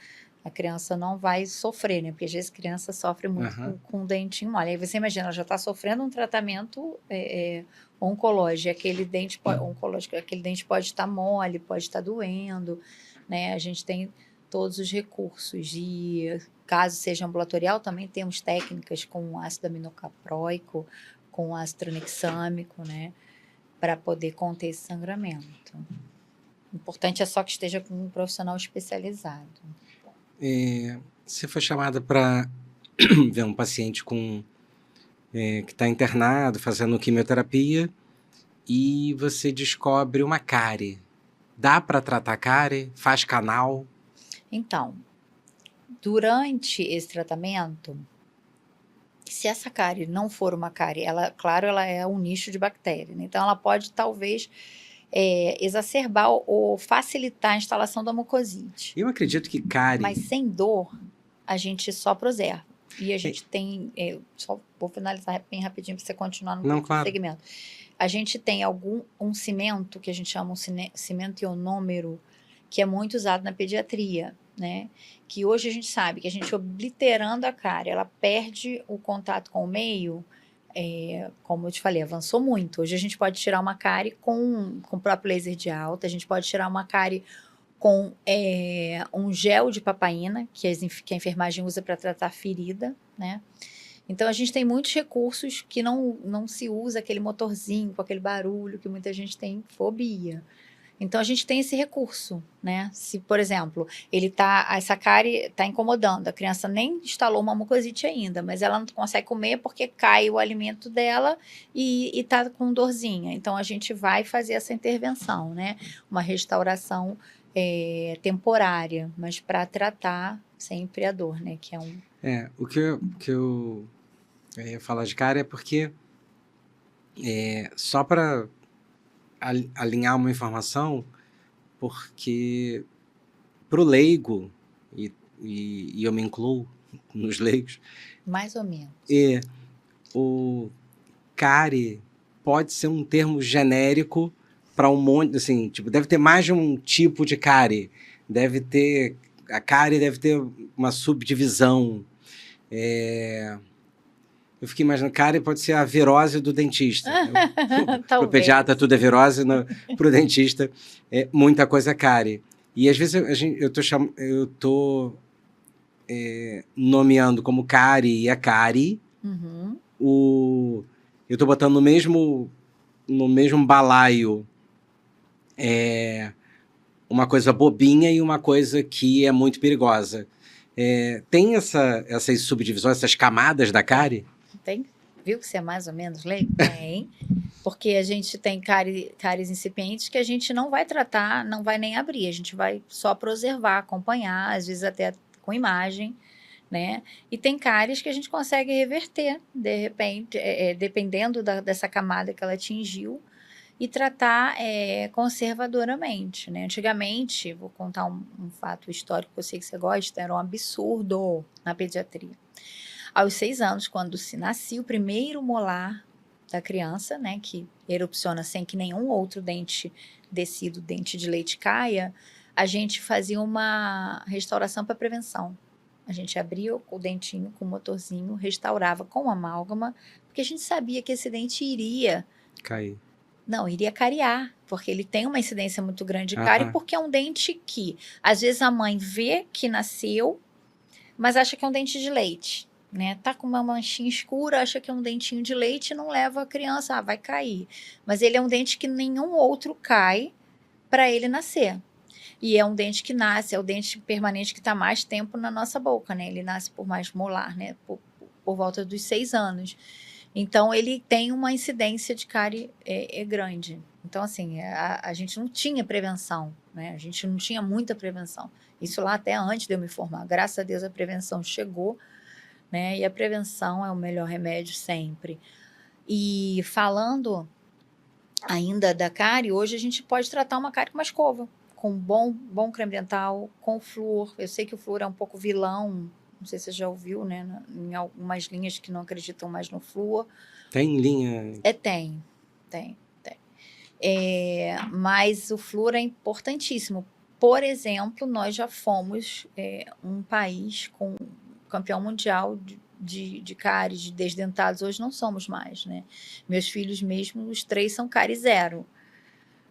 a criança não vai sofrer, né, porque às vezes a criança sofre muito Aham. com o dentinho mole, aí você imagina, ela já está sofrendo um tratamento oncológico, oncológico, aquele dente pode estar mole, pode estar doendo, né? A gente tem todos os recursos e caso seja ambulatorial, também temos técnicas com ácido aminocapróico, com ácido tranexâmico, né? Para poder conter esse sangramento. O importante é só que esteja com um profissional especializado. Você foi chamada para ver um paciente que está internado, fazendo quimioterapia, e você descobre uma cárie. Dá para tratar cárie? Faz canal? Então, durante esse tratamento, se essa cárie não for uma cárie, claro, ela é um nicho de bactéria, né? Então ela pode talvez exacerbar ou facilitar a instalação da mucosite. Eu acredito que cárie... Mas sem dor, a gente só preserva. E a gente tem, só vou finalizar bem rapidinho para você continuar no claro. segmento. A gente tem um cimento, que a gente chama um cimento ionômero, que é muito usado na pediatria, né? Que hoje a gente sabe que a gente obliterando a cárie, ela perde o contato com o meio, como eu te falei, avançou muito. Hoje a gente pode tirar uma cárie com o próprio laser de alta, a gente pode tirar uma cárie com um gel de papaína, que a enfermagem usa para tratar ferida, né? Então, a gente tem muitos recursos que não se usa aquele motorzinho, com aquele barulho, que muita gente tem fobia. Então, a gente tem esse recurso, né? Se, por exemplo, essa cárie está incomodando, a criança nem instalou uma mucosite ainda, mas ela não consegue comer porque cai o alimento dela e está com dorzinha. Então, a gente vai fazer essa intervenção, né? Uma restauração temporária, mas para tratar sempre a dor, né? Que é um... O que eu ia falar de cárie é porque, só para alinhar uma informação, porque para o leigo, e eu me incluo nos leigos, mais ou menos. O cárie pode ser um termo genérico para um monte, assim, tipo, deve ter mais de um tipo de cárie. A cárie deve ter uma subdivisão. Eu fiquei imaginando, cárie pode ser a virose do dentista. Para o pediatra tudo é virose, para o dentista muita coisa é cárie. E às vezes eu tô nomeando como cárie e a cárie. Uhum. Eu tô botando no mesmo balaio uma coisa bobinha e uma coisa que é muito perigosa. Tem essas subdivisões, essas camadas da cárie? Tem. Viu que você é mais ou menos leigo? Tem. Porque a gente tem cáries incipientes que a gente não vai tratar, não vai nem abrir. A gente vai só preservar, acompanhar, às vezes até com imagem, né? E tem cáries que a gente consegue reverter, de repente, dependendo dessa camada que ela atingiu, e tratar conservadoramente, né? Antigamente, vou contar um fato histórico que eu sei que você gosta, era um absurdo na pediatria. Aos 6 anos, quando se nascia o primeiro molar da criança, né, que erupciona sem que nenhum outro dente descido, dente de leite caia, a gente fazia uma restauração para prevenção. A gente abria o dentinho com o motorzinho, restaurava com amálgama, porque a gente sabia que esse dente iria cair. Não, iria cariar, porque ele tem uma incidência muito grande de cárie, porque é um dente que, às vezes, a mãe vê que nasceu, mas acha que é um dente de leite, né? Tá com uma manchinha escura, acha que é um dentinho de leite e não leva a criança, vai cair. Mas ele é um dente que nenhum outro cai para ele nascer. E é um dente que nasce, é o dente permanente que está mais tempo na nossa boca, né? Ele nasce por mais molar, né? Por volta dos 6 anos. Então, ele tem uma incidência de cárie grande. Então, assim, a gente não tinha prevenção, né? A gente não tinha muita prevenção. Isso lá até antes de eu me formar. Graças a Deus a prevenção chegou, né? E a prevenção é o melhor remédio sempre. E falando ainda da cárie, hoje a gente pode tratar uma cárie com uma escova, com bom creme dental, com flúor. Eu sei que o flúor é um pouco vilão, não sei se você já ouviu, né? Em algumas linhas que não acreditam mais no flúor. Tem linha? Tem. Mas o flúor é importantíssimo. Por exemplo, nós já fomos um país com campeão mundial de cáries, de desdentados. Hoje não somos mais, né? Meus filhos mesmo, os 3 são cárie zero.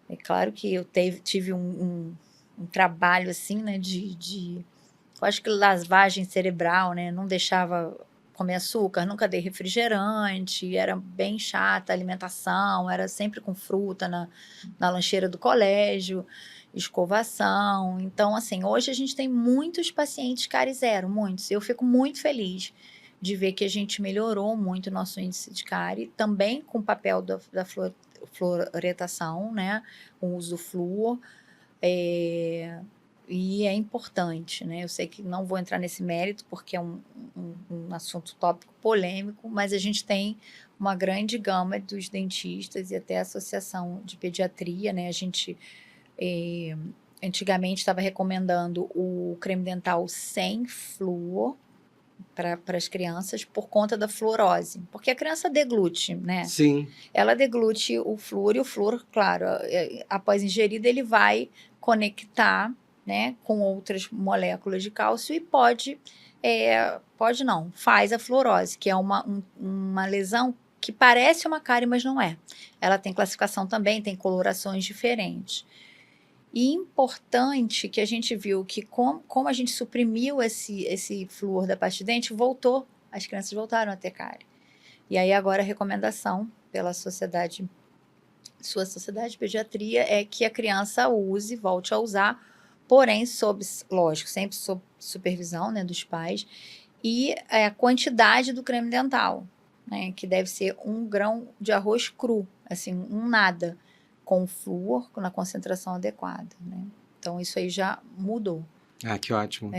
É claro que eu tive um trabalho assim, né? Eu acho que lavagem cerebral, né? Não deixava comer açúcar, nunca dei refrigerante, era bem chata a alimentação, era sempre com fruta na lancheira do colégio, escovação. Então, assim, hoje a gente tem muitos pacientes cárie zero, muitos. Eu fico muito feliz de ver que a gente melhorou muito o nosso índice de cárie, também com o papel da fluoretação, né? Com o uso do flúor. E é importante, né? Eu sei que não vou entrar nesse mérito, porque é um assunto tópico polêmico, mas a gente tem uma grande gama dos dentistas e até a Associação de Pediatria, né? A gente antigamente estava recomendando o creme dental sem flúor para as crianças por conta da fluorose, porque a criança deglute, né? Sim. Ela deglute o flúor e o flúor, claro, após ingerida, ele vai conectar, né, com outras moléculas de cálcio e faz a fluorose, que é uma lesão que parece uma cárie, mas não é. Ela tem classificação também, tem colorações diferentes. E importante que a gente viu que como a gente suprimiu esse flúor da pasta de dente, as crianças voltaram a ter cárie. E aí agora a recomendação pela sua sociedade de pediatria é que a criança volte a usar, porém, lógico, sempre sob supervisão, né, dos pais, e a quantidade do creme dental, né, que deve ser 1 grão de arroz cru, assim, nada, com flúor, na concentração adequada, né? Então, isso aí já mudou. Ah, que ótimo.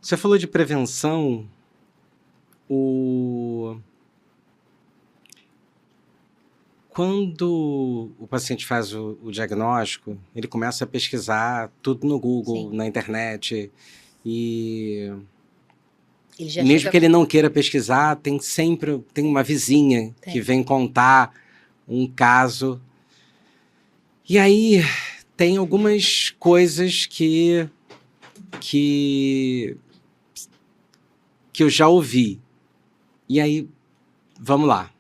Você falou de prevenção, quando o paciente faz o diagnóstico, ele começa a pesquisar tudo no Google, Sim. na internet, e Ele já mesmo chega... que ele não queira pesquisar, tem uma vizinha que vem contar um caso. E aí tem algumas coisas que eu já ouvi. E aí, vamos lá.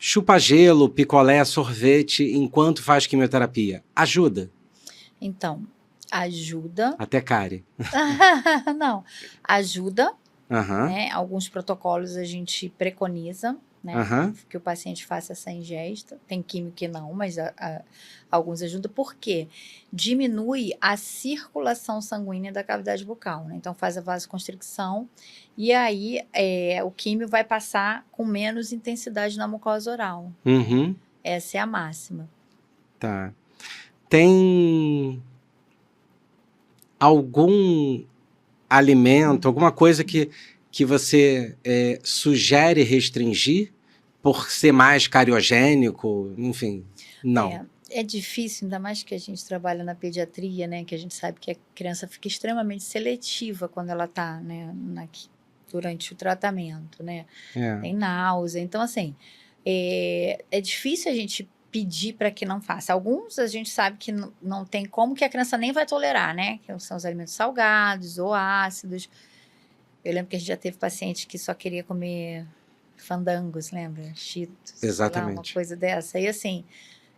Chupa gelo, picolé, sorvete, enquanto faz quimioterapia. Ajuda? Então, ajuda. Até cárie. Não, ajuda. Uhum. Né? Alguns protocolos a gente preconiza, né? Que o paciente faça essa ingesta. Tem químio que não, mas alguns ajudam. Por quê? Diminui a circulação sanguínea da cavidade bucal, né? Então faz a vasoconstricção e aí o químio vai passar com menos intensidade na mucosa oral. Uhum. Essa é a máxima. Tá. Tem algum alimento, alguma coisa que você sugere restringir por ser mais cariogênico? Enfim, não. É difícil, ainda mais que a gente trabalha na pediatria, né? Que a gente sabe que a criança fica extremamente seletiva quando ela está, né, durante o tratamento, né? Tem náusea. Então, assim, é difícil a gente pedir para que não faça. Alguns a gente sabe que não tem como, que a criança nem vai tolerar, né? Que são os alimentos salgados ou ácidos. Eu lembro que a gente já teve paciente que só queria comer fandangos, lembra? Cheetos. Exatamente. Uma coisa dessa. E assim,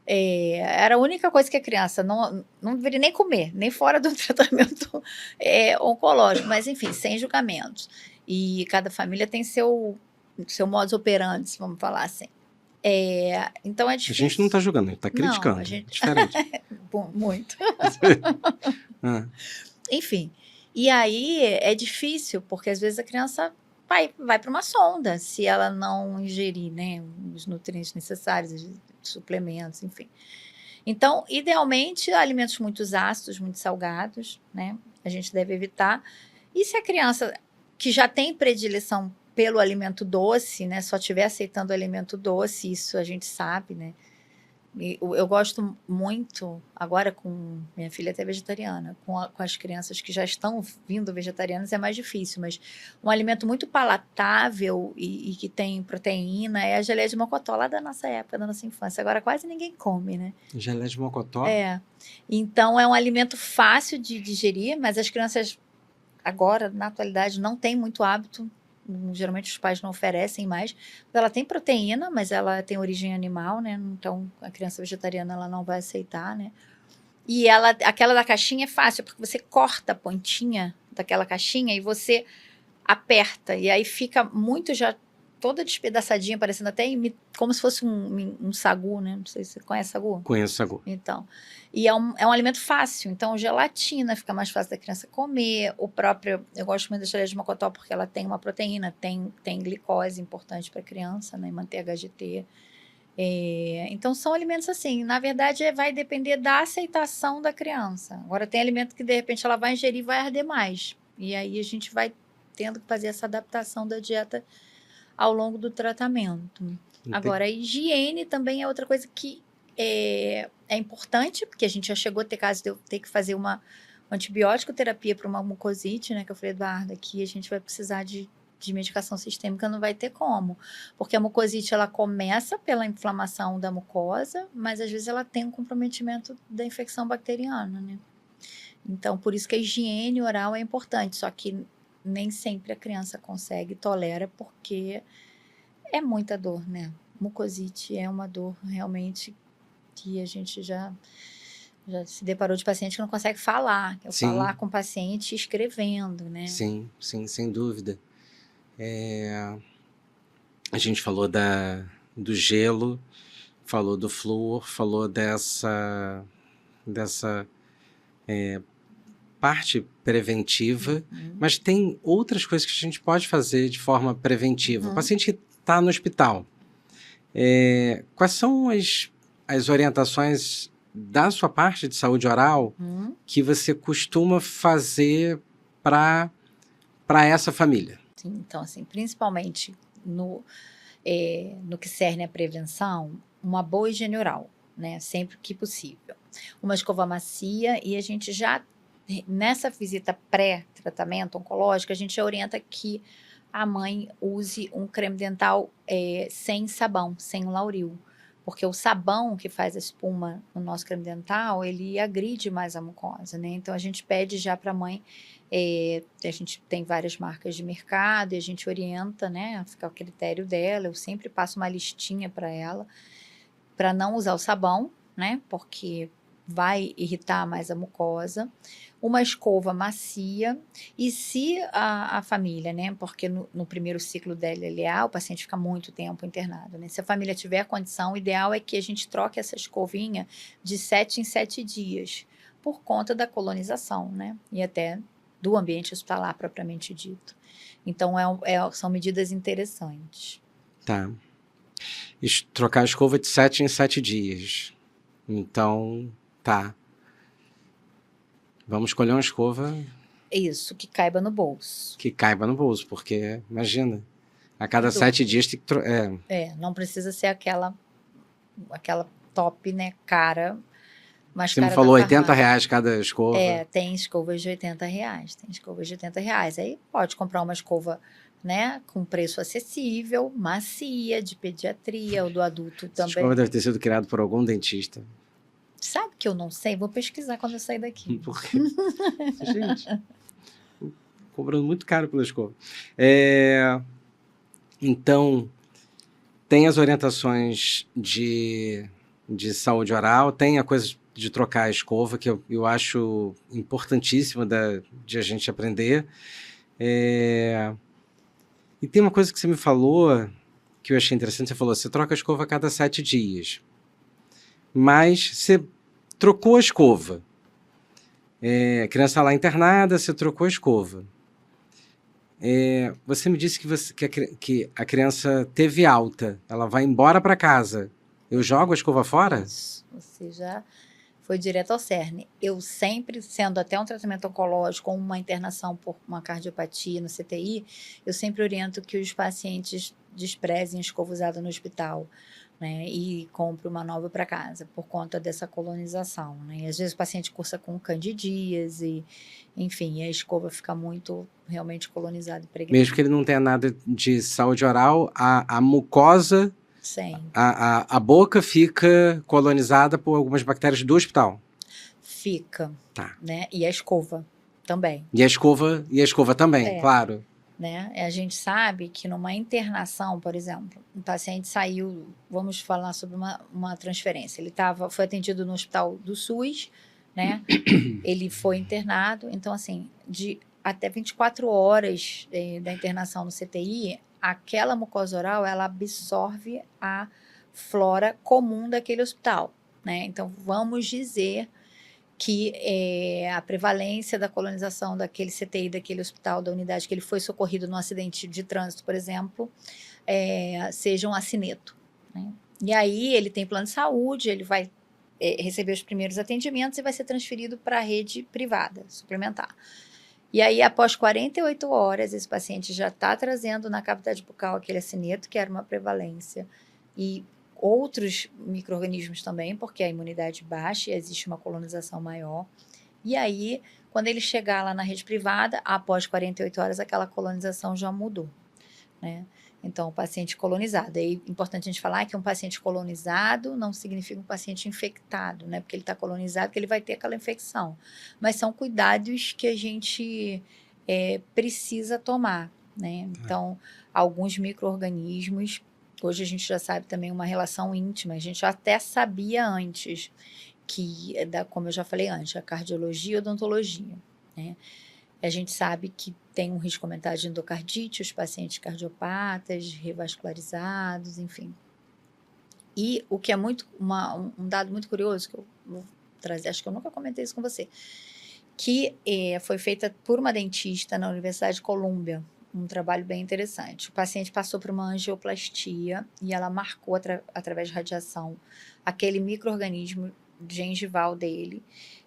era a única coisa que a criança não deveria nem comer, nem fora do tratamento oncológico, mas enfim, sem julgamentos. E cada família tem seu modus operandi, vamos falar assim. Então é difícil. A gente não está julgando, a gente está criticando. Não, É diferente. Muito. Enfim, E aí é difícil, porque às vezes a criança vai para uma sonda, se ela não ingerir, né, os nutrientes necessários, os suplementos, enfim. Então, idealmente, alimentos muito ácidos, muito salgados, né, a gente deve evitar. E se a criança que já tem predileção pelo alimento doce, né, só estiver aceitando o alimento doce, isso a gente sabe, né, eu gosto muito, agora com minha filha até vegetariana, com as crianças que já estão vindo vegetarianas é mais difícil, mas um alimento muito palatável e que tem proteína é a geleia de mocotó lá da nossa época, da nossa infância. Agora quase ninguém come, né? Geleia de mocotó? É. Então é um alimento fácil de digerir, mas as crianças agora, na atualidade, não têm muito hábito. Geralmente os pais não oferecem mais. Ela tem proteína, mas ela tem origem animal, né? Então a criança vegetariana ela não vai aceitar, né? E aquela da caixinha é fácil, porque você corta a pontinha daquela caixinha e você aperta. E aí fica muito já toda despedaçadinha, parecendo até como se fosse um sagu, né? Não sei se você conhece sagu. Conheço sagu. Então, e é um alimento fácil. Então, gelatina fica mais fácil da criança comer. O próprio, eu gosto muito da geleia de mocotó porque ela tem uma proteína, tem glicose importante para a criança, né? Manteiga GT. Então, são alimentos assim. Na verdade, vai depender da aceitação da criança. Agora, tem alimento que, de repente, ela vai ingerir e vai arder mais. E aí, a gente vai tendo que fazer essa adaptação da dieta ao longo do tratamento. Entendi. Agora, a higiene também é outra coisa que é importante, porque a gente já chegou a ter caso de eu ter que fazer uma antibiótico terapia para uma mucosite, né? Que eu falei, Eduardo, aqui a gente vai precisar de medicação sistêmica, não vai ter como. Porque a mucosite, ela começa pela inflamação da mucosa, mas às vezes ela tem um comprometimento da infecção bacteriana, né? Então, por isso que a higiene oral é importante, só que nem sempre a criança consegue, tolera, porque é muita dor, né? Mucosite é uma dor realmente que a gente já se deparou de paciente que não consegue falar. Eu Sim. falar com o paciente escrevendo, né? Sim, sem dúvida. A gente falou do gelo, falou do flúor, falou dessa parte preventiva, mas tem outras coisas que a gente pode fazer de forma preventiva. O paciente que está no hospital, quais são as orientações da sua parte de saúde oral que você costuma fazer para essa família? Sim, então, assim, principalmente no que cerne a prevenção, uma boa higiene oral, né? Sempre que possível. Uma escova macia e a gente já nessa visita pré-tratamento oncológico, a gente orienta que a mãe use um creme dental sem sabão, sem lauril. Porque o sabão que faz a espuma no nosso creme dental, ele agride mais a mucosa, né? Então, a gente pede já para a mãe, a gente tem várias marcas de mercado e a gente orienta, né? Fica ao critério dela, eu sempre passo uma listinha para ela, para não usar o sabão, né? Porque vai irritar mais a mucosa, uma escova macia, e se a família, né, porque no primeiro ciclo da LLA, o paciente fica muito tempo internado, né, se a família tiver condição, o ideal é que a gente troque essa escovinha de 7 em 7 dias, por conta da colonização, né, e até do ambiente hospitalar propriamente dito. Então, são medidas interessantes. Tá. Trocar a escova de 7 em 7 dias. Então, tá. Vamos escolher uma escova... Isso, que caiba no bolso. Que caiba no bolso, porque, imagina, a cada 7 dias tem que... não precisa ser aquela top, né, cara... Você me falou R$80 cada escova. Tem escovas de R$80. Tem escovas de R$80. Aí pode comprar uma escova, né, com preço acessível, macia, de pediatria, ou do adulto também. Essa escova deve ter sido criada por algum dentista. Sabe que eu não sei? Vou pesquisar quando eu sair daqui. Por quê? Gente, cobrando muito caro pela escova. Então, tem as orientações de saúde oral, tem a coisa de trocar a escova, que eu acho importantíssima de a gente aprender. E tem uma coisa que você me falou, que eu achei interessante, você falou, você troca a escova a cada 7 dias. Mas você trocou a escova. A criança lá internada, você trocou a escova. Você me disse que a criança teve alta, ela vai embora para casa. Eu jogo a escova fora? Isso, você já foi direto ao cerne. Eu sempre, sendo até um tratamento oncológico ou uma internação por uma cardiopatia no CTI, eu sempre oriento que os pacientes desprezem a escova usada no hospital, né, e compre uma nova para casa, por conta dessa colonização, né? E às vezes o paciente cursa com candidíase, enfim, a escova fica muito realmente colonizada e impregnada. Mesmo que ele não tenha nada de saúde oral, a mucosa, Sim. a boca fica colonizada por algumas bactérias do hospital. Fica, Tá. né? E a escova também. E a escova também, claro. Né? A gente sabe que numa internação, por exemplo, um paciente saiu, vamos falar sobre uma transferência, ele foi atendido no hospital do SUS, né? Ele foi internado, então assim, de até 24 horas da internação no CTI, aquela mucosa oral, ela absorve a flora comum daquele hospital, né? Então, vamos dizer que a prevalência da colonização daquele CTI, daquele hospital, da unidade que ele foi socorrido num acidente de trânsito, por exemplo, seja um acineto, né? E aí ele tem plano de saúde, ele vai receber os primeiros atendimentos e vai ser transferido para a rede privada, suplementar. E aí, após 48 horas, esse paciente já está trazendo na cavidade bucal aquele acineto, que era uma prevalência, e outros micro-organismos também, porque a imunidade baixa e existe uma colonização maior. E aí, quando ele chegar lá na rede privada, após 48 horas, aquela colonização já mudou, né? Então, o paciente colonizado. É importante a gente falar que um paciente colonizado não significa um paciente infectado, né? Porque ele está colonizado, que ele vai ter aquela infecção. Mas são cuidados que a gente precisa tomar, né? Então, alguns micro-organismos, hoje a gente já sabe também uma relação íntima, a gente até sabia antes, como eu já falei antes, a cardiologia e a odontologia, né? A gente sabe que tem um risco aumentado de endocardite, os pacientes cardiopatas, revascularizados, enfim. E o que é um dado muito curioso, que eu vou trazer, acho que eu nunca comentei isso com você, que foi feita por uma dentista na Universidade de Colômbia, um trabalho bem interessante. O paciente passou por uma angioplastia e ela marcou, através de radiação, aquele micro-organismo gengival dele,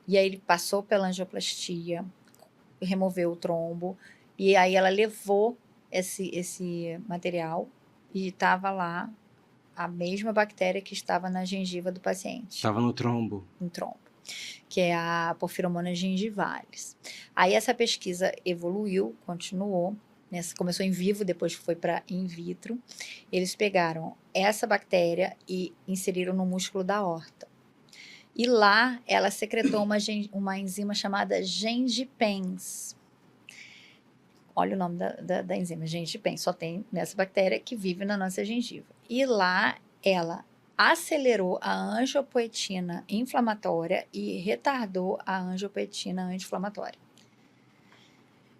e aí ele passou pela angioplastia, removeu o trombo, e aí ela levou esse material e estava lá a mesma bactéria que estava na gengiva do paciente. Estava no trombo. No trombo, que é a Porphyromonas gingivalis. Aí essa pesquisa evoluiu, continuou, começou em vivo, depois foi para in vitro. Eles pegaram essa bactéria e inseriram no músculo da aorta. E lá ela secretou uma enzima chamada gengipens. Olha o nome da enzima, gengipens. Só tem nessa bactéria que vive na nossa gengiva. E lá ela acelerou a angiopoetina inflamatória e retardou a angiopoetina anti-inflamatória.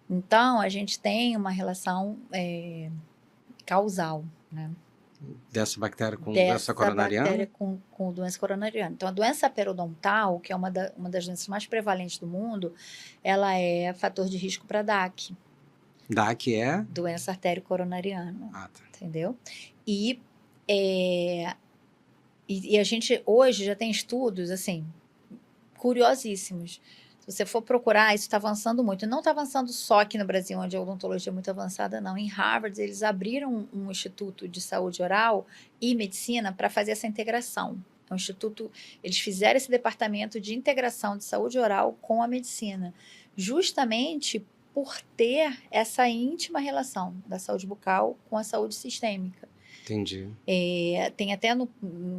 Então, a gente tem uma relação causal, né? Dessa bactéria com doença coronariana? Dessa bactéria com doença coronariana. Então, a doença periodontal, que é uma das doenças mais prevalentes do mundo, ela é fator de risco para DAC. DAC é? Doença artério-coronariana. Ah, tá. Entendeu? E a gente hoje já tem estudos, assim, curiosíssimos. Se você for procurar, isso está avançando muito. Não está avançando só aqui no Brasil, onde a odontologia é muito avançada, não. Em Harvard, eles abriram um instituto de saúde oral e medicina para fazer essa integração. É um instituto, eles fizeram esse departamento de integração de saúde oral com a medicina, justamente por ter essa íntima relação da saúde bucal com a saúde sistêmica. Entendi. Tem até no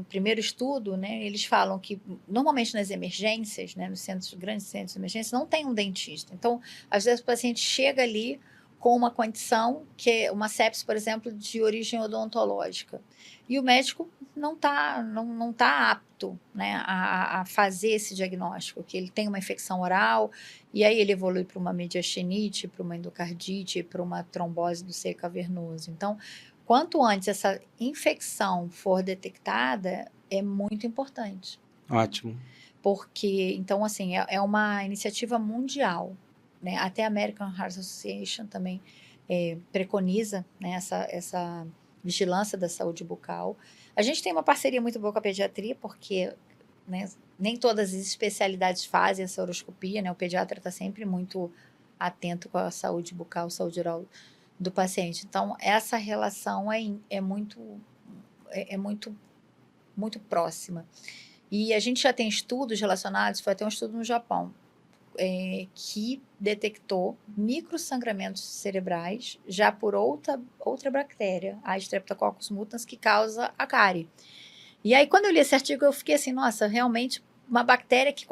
primeiro estudo, né, eles falam que normalmente nas emergências, né, nos grandes centros de emergência, não tem um dentista. Então, às vezes o paciente chega ali com uma condição, que é uma sepse, por exemplo, de origem odontológica. E o médico não tá apto, né, a fazer esse diagnóstico, que ele tem uma infecção oral, e aí ele evolui para uma mediastinite, para uma endocardite, para uma trombose do seio cavernoso. Então, quanto antes essa infecção for detectada, é muito importante. Ótimo. porque, então, assim, é uma iniciativa mundial, né? Até a American Heart Association também preconiza, né, essa vigilância da saúde bucal. A gente tem uma parceria muito boa com a pediatria, porque, né, nem todas as especialidades fazem essa uroscopia, né? O pediatra está sempre muito atento com a saúde bucal, saúde oral do paciente. Então, essa relação é muito, muito próxima. E a gente já tem estudos relacionados, foi até um estudo no Japão, que detectou microsangramentos cerebrais já por outra bactéria, a Streptococcus mutans, que causa a cárie. E aí, quando eu li esse artigo, eu fiquei assim, nossa, realmente uma bactéria que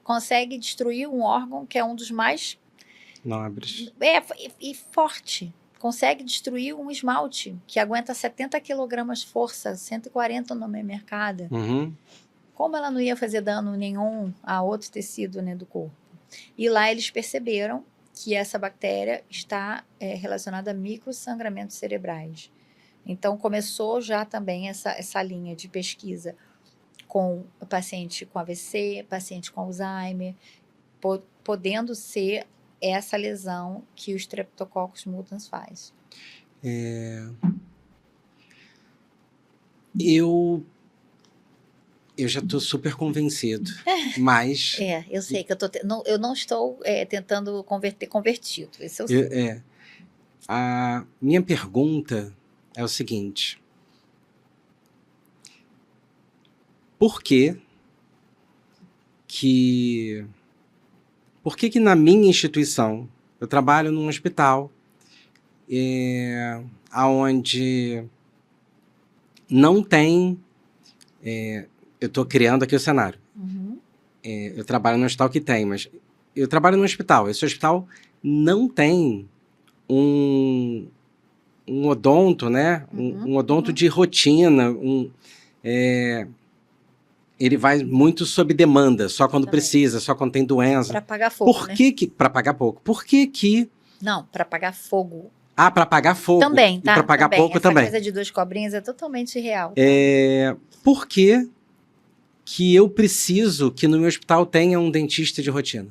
consegue destruir um órgão que é um dos mais nobres e forte. Consegue destruir um esmalte que aguenta 70 quilogramas força, 140 no mercado. Uhum. Como ela não ia fazer dano nenhum a outro tecido, né, do corpo? E lá eles perceberam que essa bactéria está relacionada a microsangramentos cerebrais. Então, começou já também essa linha de pesquisa com o paciente com AVC, paciente com Alzheimer, podendo ser essa lesão que o Streptococcus mutans faz. Eu já estou super convencido, mas... Eu sei que eu não estou tentando convertido. Esse eu sei. A minha pergunta é o seguinte: por que na minha instituição, eu trabalho num hospital onde não tem... eu estou criando aqui o cenário. Uhum. Eu trabalho num hospital que tem, mas eu trabalho num hospital. Esse hospital não tem um odonto, né? Um odonto de rotina. Ele vai muito sob demanda, só quando precisa, só quando tem doença. Para pagar fogo, Para pagar pouco. Por que... Não, para pagar fogo. Ah, para pagar fogo. Também, tá? E para pagar pouco também. Essa coisa de 2 cobrinhas é totalmente real. Tá? Por que eu preciso que no meu hospital tenha um dentista de rotina?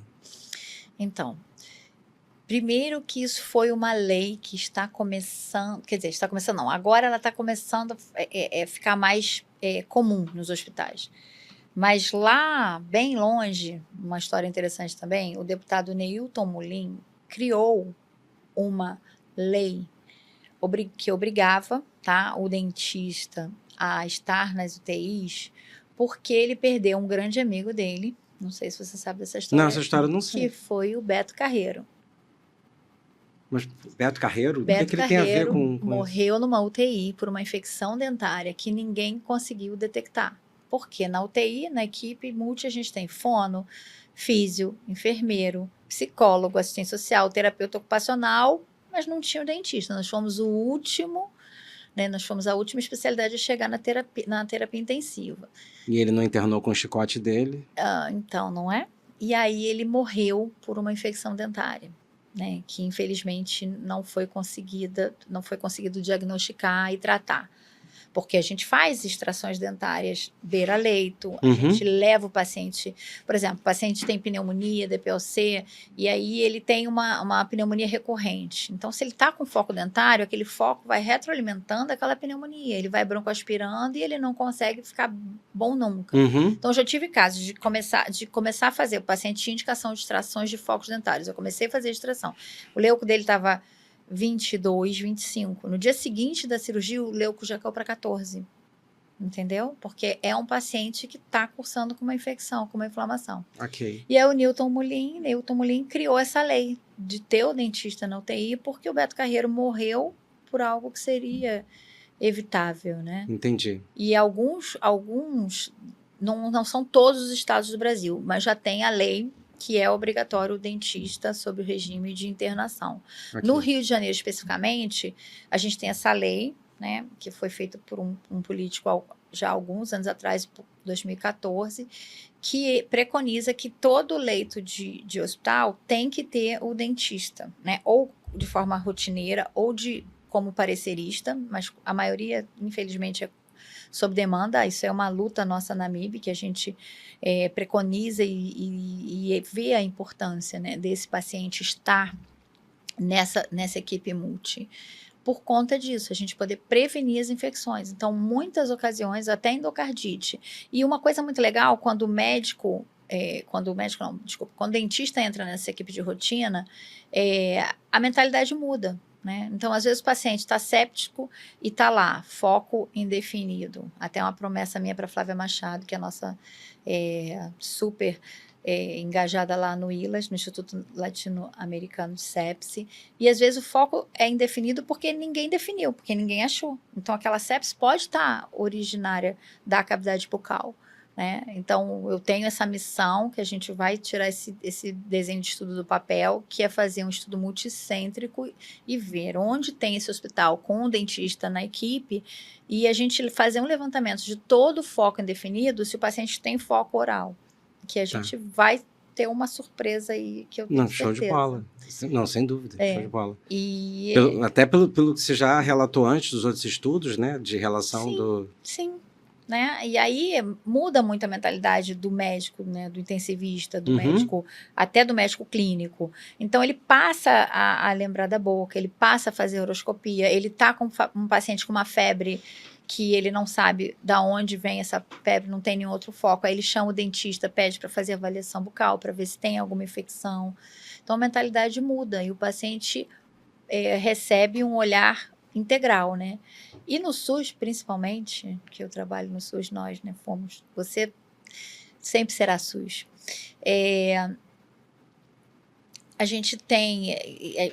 Então, primeiro que isso foi uma lei que está começando, quer dizer, está começando não, agora ela está começando a ficar mais comum nos hospitais. Mas lá, bem longe, uma história interessante também, o deputado Neilton Molim criou uma lei que obrigava, tá, o dentista a estar nas UTIs, porque ele perdeu um grande amigo dele, não sei se você sabe dessa história. Não, essa história eu não sei. Que foi o Beto Carreiro. Mas Beto Carreiro? Beto o que ele tem a ver com morreu numa UTI por uma infecção dentária que ninguém conseguiu detectar. Porque na UTI, na equipe multi, a gente tem fono, físio, enfermeiro, psicólogo, assistente social, terapeuta ocupacional, mas não tinha o dentista. Nós fomos o último, né? Nós fomos a última especialidade a chegar na terapia intensiva. E ele não internou com o chicote dele? Então, não é? E aí ele morreu por uma infecção dentária. Né, que infelizmente não foi conseguido diagnosticar e tratar. Porque a gente faz extrações dentárias beira-leito, a gente leva o paciente, por exemplo, o paciente tem pneumonia, DPOC, e aí ele tem uma pneumonia recorrente. Então, se ele está com foco dentário, aquele foco vai retroalimentando aquela pneumonia, ele vai broncoaspirando e ele não consegue ficar bom nunca. Então, eu já tive casos de começar a fazer, o paciente tinha indicação de extrações de focos dentários, eu comecei a fazer a extração. O leuco dele estava 22, 25. No dia seguinte da cirurgia, o leuco já caiu para 14. Entendeu? Porque é um paciente que está cursando com uma infecção, com uma inflamação. Ok. E aí o Neilton Molim criou essa lei de ter o dentista na UTI, porque o Beto Carreiro morreu por algo que seria evitável, né? Entendi. E alguns não são todos os estados do Brasil, mas já tem a lei que é obrigatório o dentista sob o regime de internação. Okay. No Rio de Janeiro, especificamente, a gente tem essa lei, né, que foi feita por um político já há alguns anos atrás, 2014, que preconiza que todo leito de hospital tem que ter o dentista, né, ou de forma rotineira, ou como parecerista, mas a maioria, infelizmente, sob demanda. Isso é uma luta nossa na MIB, que a gente preconiza e vê a importância, né, desse paciente estar nessa equipe multi. Por conta disso, a gente poder prevenir as infecções. Então, muitas ocasiões, até endocardite. E uma coisa muito legal, quando o médico, quando o dentista entra nessa equipe de rotina, a mentalidade muda, né? Então, às vezes o paciente está séptico e está lá, foco indefinido. Até uma promessa minha para Flávia Machado, que é a nossa super engajada lá no ILAS, no Instituto Latino-Americano de Sepsi, e às vezes o foco é indefinido porque ninguém definiu, porque ninguém achou. Então, aquela sepse pode estar originária da cavidade bucal, né? Então, eu tenho essa missão que a gente vai tirar esse desenho de estudo do papel, que é fazer um estudo multicêntrico e ver onde tem esse hospital com o dentista na equipe e a gente fazer um levantamento de todo o foco indefinido se o paciente tem foco oral, que a gente vai ter uma surpresa aí que eu tenho certeza. Show de bola. Não, sem dúvida, show de bola. E até pelo que você já relatou antes dos outros estudos, né, de relação Sim. Né? E aí muda muito a mentalidade do médico, né? Do intensivista, do médico, até do médico clínico. Então, ele passa a lembrar da boca, ele passa a fazer horoscopia, ele está com um paciente com uma febre que ele não sabe da onde vem essa febre, não tem nenhum outro foco. Aí ele chama o dentista, pede para fazer avaliação bucal, para ver se tem alguma infecção. Então, a mentalidade muda e o paciente recebe um olhar integral, né? E no SUS, principalmente, que eu trabalho no SUS, nós, né, você sempre será SUS. A gente tem,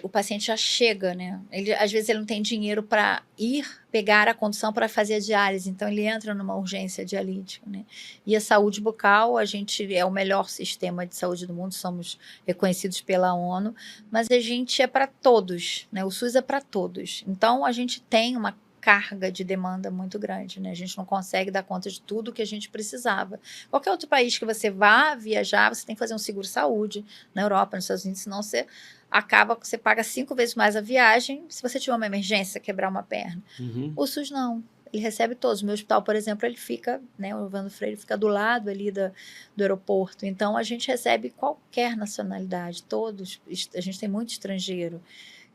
o paciente já chega, né? Às vezes ele não tem dinheiro para ir pegar a condução para fazer a diálise, então ele entra numa urgência dialítica, né? E a saúde bucal, a gente é o melhor sistema de saúde do mundo, somos reconhecidos pela ONU, mas a gente é para todos, né? O SUS é para todos. Então a gente tem uma carga de demanda muito grande, né? A gente não consegue dar conta de tudo que a gente precisava. Qualquer outro país que você vá viajar, você tem que fazer um seguro-saúde na Europa, nos Estados Unidos, senão você paga 5 vezes mais a viagem se você tiver uma emergência, quebrar uma perna. O SUS não. Ele recebe todos. O meu hospital, por exemplo, ele fica, né, o Evandro Freire fica do lado ali do aeroporto. Então, a gente recebe qualquer nacionalidade, todos. A gente tem muito estrangeiro.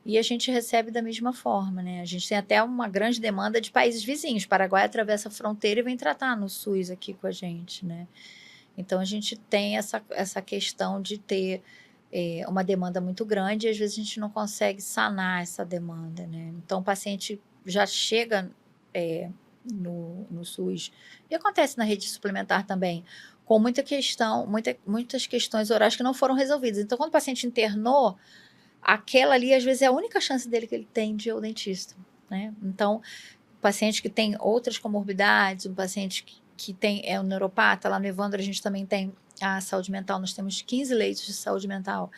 E a gente recebe da mesma forma, né? A gente tem até uma grande demanda de países vizinhos. O Paraguai atravessa a fronteira e vem tratar no SUS aqui com a gente, né? Então, a gente tem essa questão de ter uma demanda muito grande e, às vezes, a gente não consegue sanar essa demanda, né? Então, o paciente já chega no SUS, e acontece na rede suplementar também, com muitas questões orais que não foram resolvidas. Então, quando o paciente internou, aquela ali, às vezes, é a única chance dele que ele tem de ir ao dentista, né? Então, paciente que tem outras comorbidades, um paciente que é um neuropata, lá no Evandro a gente também tem a saúde mental, nós temos 15 leitos de saúde mental.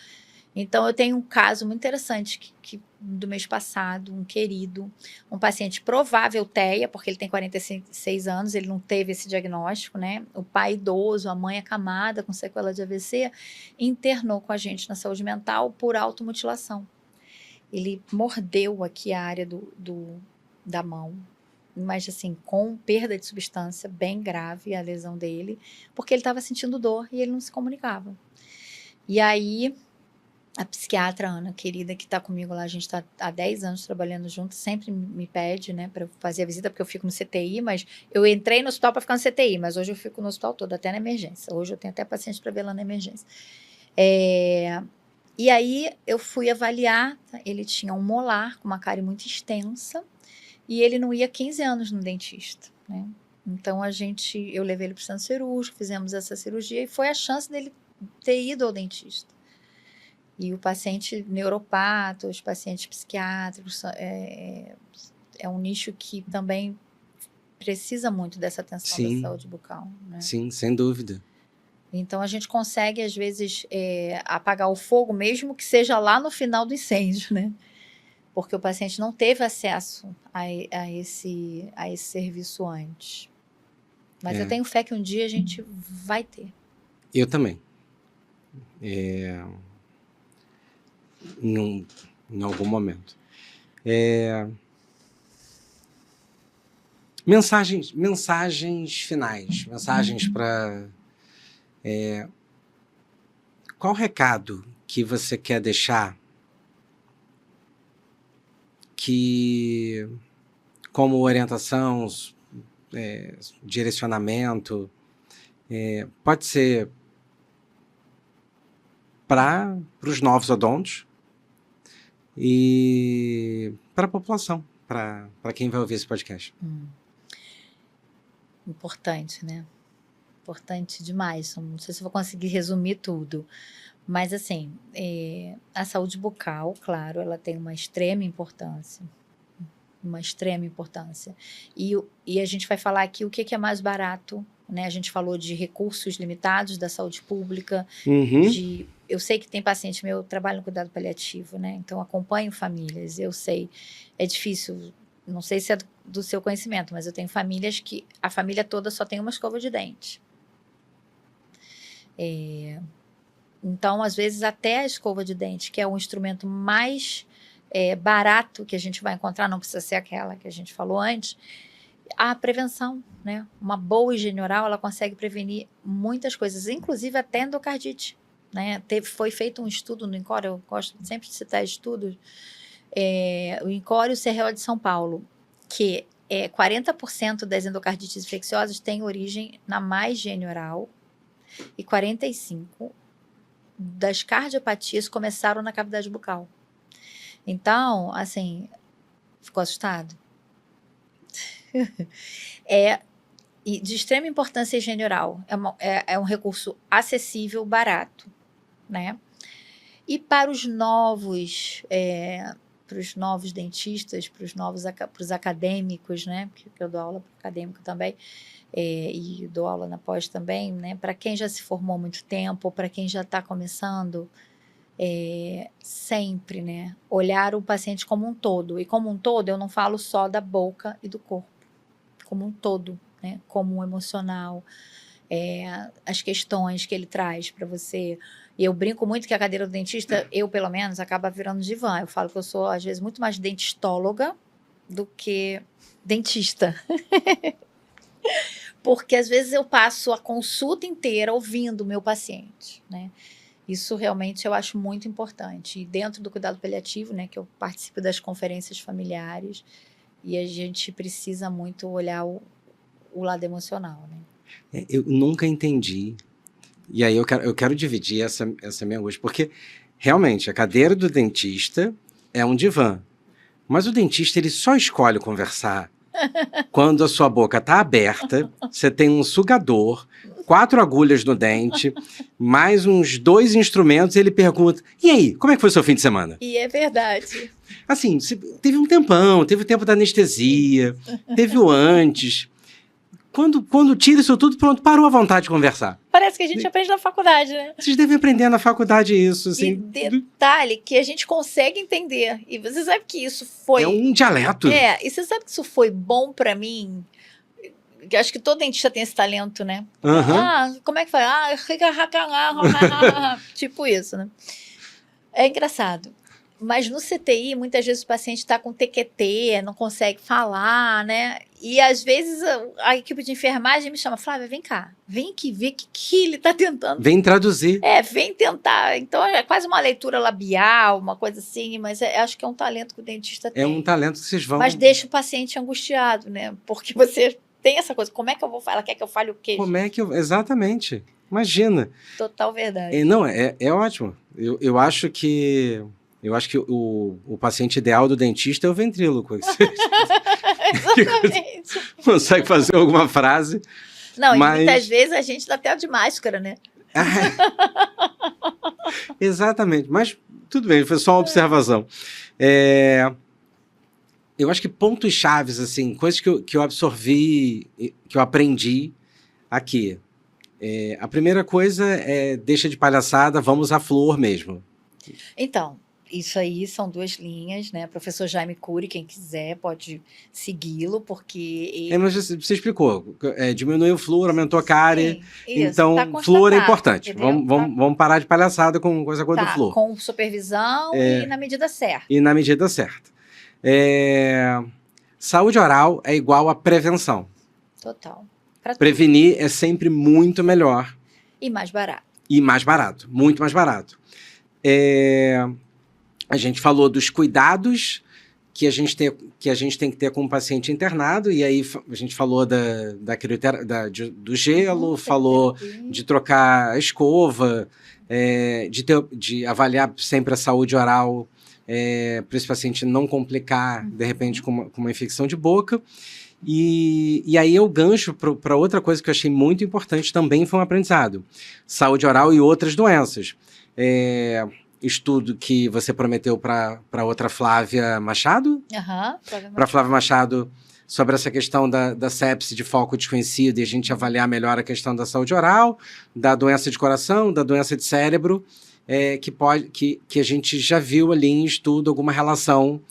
Então, eu tenho um caso muito interessante do mês passado, um querido, um paciente provável TEA, porque ele tem 46 anos, ele não teve esse diagnóstico, né? O pai idoso, a mãe acamada com sequela de AVC, internou com a gente na saúde mental por automutilação. Ele mordeu aqui a área da mão, mas assim, com perda de substância bem grave, a lesão dele, porque ele estava sentindo dor e ele não se comunicava. E aí, a psiquiatra Ana, querida, que está comigo lá, a gente está há 10 anos trabalhando junto, sempre me pede, né, para fazer a visita, porque eu fico no CTI, mas eu entrei no hospital para ficar no CTI, mas hoje eu fico no hospital todo, até na emergência. Hoje eu tenho até paciente para ver lá na emergência. E aí eu fui avaliar, ele tinha um molar com uma cárie muito extensa e ele não ia 15 anos no dentista, né? Então eu levei ele para o centro cirúrgico, fizemos essa cirurgia e foi a chance dele ter ido ao dentista. E o paciente neuropata, os pacientes psiquiátricos, é um nicho que também precisa muito dessa atenção da saúde bucal, né? Sim, sem dúvida. Então, a gente consegue, às vezes, apagar o fogo, mesmo que seja lá no final do incêndio, né? Porque o paciente não teve acesso a esse serviço antes. Mas eu tenho fé que um dia a gente vai ter. Eu também. Em algum momento. mensagens finais, mensagens para... qual recado que você quer deixar que, como orientação, direcionamento, pode ser para os novos odontos e para a população, para quem vai ouvir esse podcast? Importante, né? Importante demais. Não sei se eu vou conseguir resumir tudo. Mas, assim, a saúde bucal, claro, ela tem uma extrema importância. Uma extrema importância. E a gente vai falar aqui o que é mais barato, né? A gente falou de recursos limitados da saúde pública, eu sei que tem paciente meu, eu trabalho no cuidado paliativo, né? Então, acompanho famílias, eu sei, é difícil, não sei se é do seu conhecimento, mas eu tenho famílias que a família toda só tem uma escova de dente. Então, às vezes, até a escova de dente, que é o instrumento mais barato que a gente vai encontrar, não precisa ser aquela que a gente falou antes, a prevenção, né? Uma boa higiene oral, ela consegue prevenir muitas coisas, inclusive até endocardite, né? Foi feito um estudo no INCOR, eu gosto sempre de citar estudos, o INCOR e o CRO de São Paulo, que 40% das endocardites infecciosas têm origem na má higiene oral e 45% das cardiopatias começaram na cavidade bucal. Então, assim, ficou assustado? E de extrema importância a higiene oral. É um recurso acessível, barato, né? E para os novos dentistas, para os acadêmicos, né? Porque eu dou aula para acadêmico também, e dou aula na pós também, né? Para quem já se formou há muito tempo, para quem já está começando, sempre, né? Olhar o paciente como um todo. E como um todo, eu não falo só da boca e do corpo. Como um todo, né? Como um emocional, as questões que ele traz para você. E eu brinco muito que a cadeira do dentista, eu pelo menos, acaba virando divã. Eu falo que eu sou, às vezes, muito mais dentistóloga do que dentista. Porque, às vezes, eu passo a consulta inteira ouvindo o meu paciente, né? Isso realmente eu acho muito importante. E dentro do cuidado paliativo, né, que eu participo das conferências familiares, e a gente precisa muito olhar o lado emocional, né? Eu nunca entendi. E aí eu quero dividir essa minha angústia, porque realmente a cadeira do dentista é um divã, mas o dentista ele só escolhe conversar quando a sua boca está aberta, você tem um sugador, 4 agulhas no dente, mais uns 2 instrumentos, e ele pergunta, e aí, como é que foi o seu fim de semana? E é verdade. Assim, teve um tempão, teve o tempo da anestesia, teve o antes. Quando tira isso tudo, pronto, parou a vontade de conversar. Parece que a gente aprende na faculdade, né? Vocês devem aprender na faculdade isso, assim. E detalhe que a gente consegue entender. E você sabe que isso foi... É um dialeto. E você sabe que isso foi bom pra mim? Que acho que todo dentista tem esse talento, né? Como é que faz? Tipo isso, né? É engraçado. Mas no CTI, muitas vezes o paciente está com TQT, não consegue falar, né? E às vezes a equipe de enfermagem me chama, Flávia, vem cá, vem aqui ver o que ele está tentando. Vem traduzir. Vem tentar. Então é quase uma leitura labial, uma coisa assim, mas acho que é um talento que o dentista tem. É um talento que vocês vão... Mas deixa o paciente angustiado, né? Porque você tem essa coisa, como é que eu vou falar? Ela quer que eu fale o quê? Exatamente. Imagina. Total verdade. Não, é ótimo. Eu acho que o paciente ideal do dentista é o ventríloco. Exatamente. Consegue fazer alguma frase. Não, mas... e muitas vezes a gente dá até de máscara, né? Exatamente. Mas tudo bem, foi só uma observação. Eu acho que pontos chaves, assim, coisas que eu absorvi, que eu aprendi aqui. A primeira coisa é deixa de palhaçada, vamos à flor mesmo. Então, isso aí são 2 linhas, né? Professor Jaime Cury, quem quiser pode segui-lo, porque... mas você explicou, diminuiu o flúor, aumentou a cárie, então tá flúor é importante. Vamos parar de palhaçada com coisa contra o flúor. Com supervisão e na medida certa. E na medida certa. Saúde oral é igual a prevenção. Total. Pra tudo. Prevenir é sempre muito melhor. E mais barato. E mais barato, muito mais barato. A gente falou dos cuidados que a gente tem que ter com o paciente internado, e aí a gente falou do gelo, falou de trocar a escova, de avaliar sempre a saúde oral, para esse paciente não complicar, de repente, com uma infecção de boca. E aí eu gancho para outra coisa que eu achei muito importante, também foi um aprendizado. Saúde oral e outras doenças. Estudo que você prometeu para outra Flávia Machado? Para Flávia Machado, sobre essa questão da sepse de foco desconhecido, e a gente avaliar melhor a questão da saúde oral, da doença de coração, da doença de cérebro, que a gente já viu ali em estudo alguma relação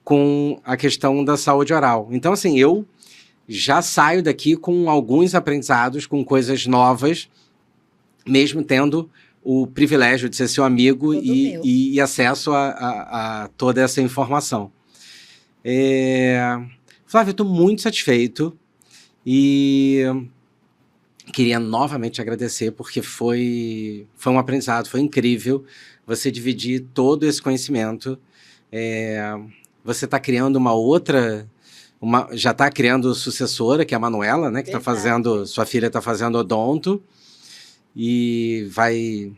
com a questão da saúde oral. Então, assim, eu já saio daqui com alguns aprendizados, com coisas novas, mesmo tendo o privilégio de ser seu amigo e acesso a toda essa informação. Flávio, eu estou muito satisfeito e queria novamente agradecer, porque foi um aprendizado, foi incrível você dividir todo esse conhecimento. Você está criando já está criando sucessora, que é a Manuela, né? Que está fazendo, sua filha está fazendo odonto. E vai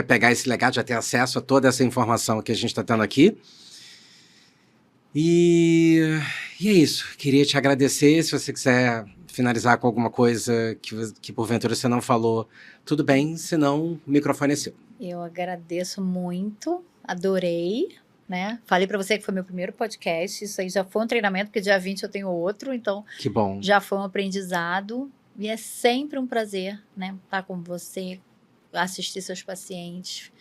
pegar esse legado, já ter acesso a toda essa informação que a gente está tendo aqui. E é isso. Queria te agradecer. Se você quiser finalizar com alguma coisa que porventura você não falou, tudo bem. Se não, o microfone é seu. Eu agradeço muito. Adorei. Né? Falei para você que foi meu primeiro podcast. Isso aí já foi um treinamento, porque dia 20 eu tenho outro. Então, que bom. Já foi um aprendizado. E é sempre um prazer, né, estar com você, assistir seus pacientes,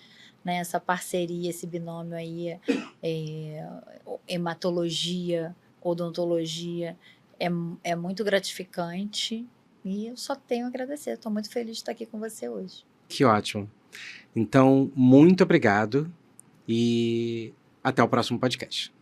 né, essa parceria, esse binômio aí, hematologia, odontologia, é muito gratificante e eu só tenho a agradecer. Estou muito feliz de estar aqui com você hoje. Que ótimo. Então, muito obrigado e até o próximo podcast.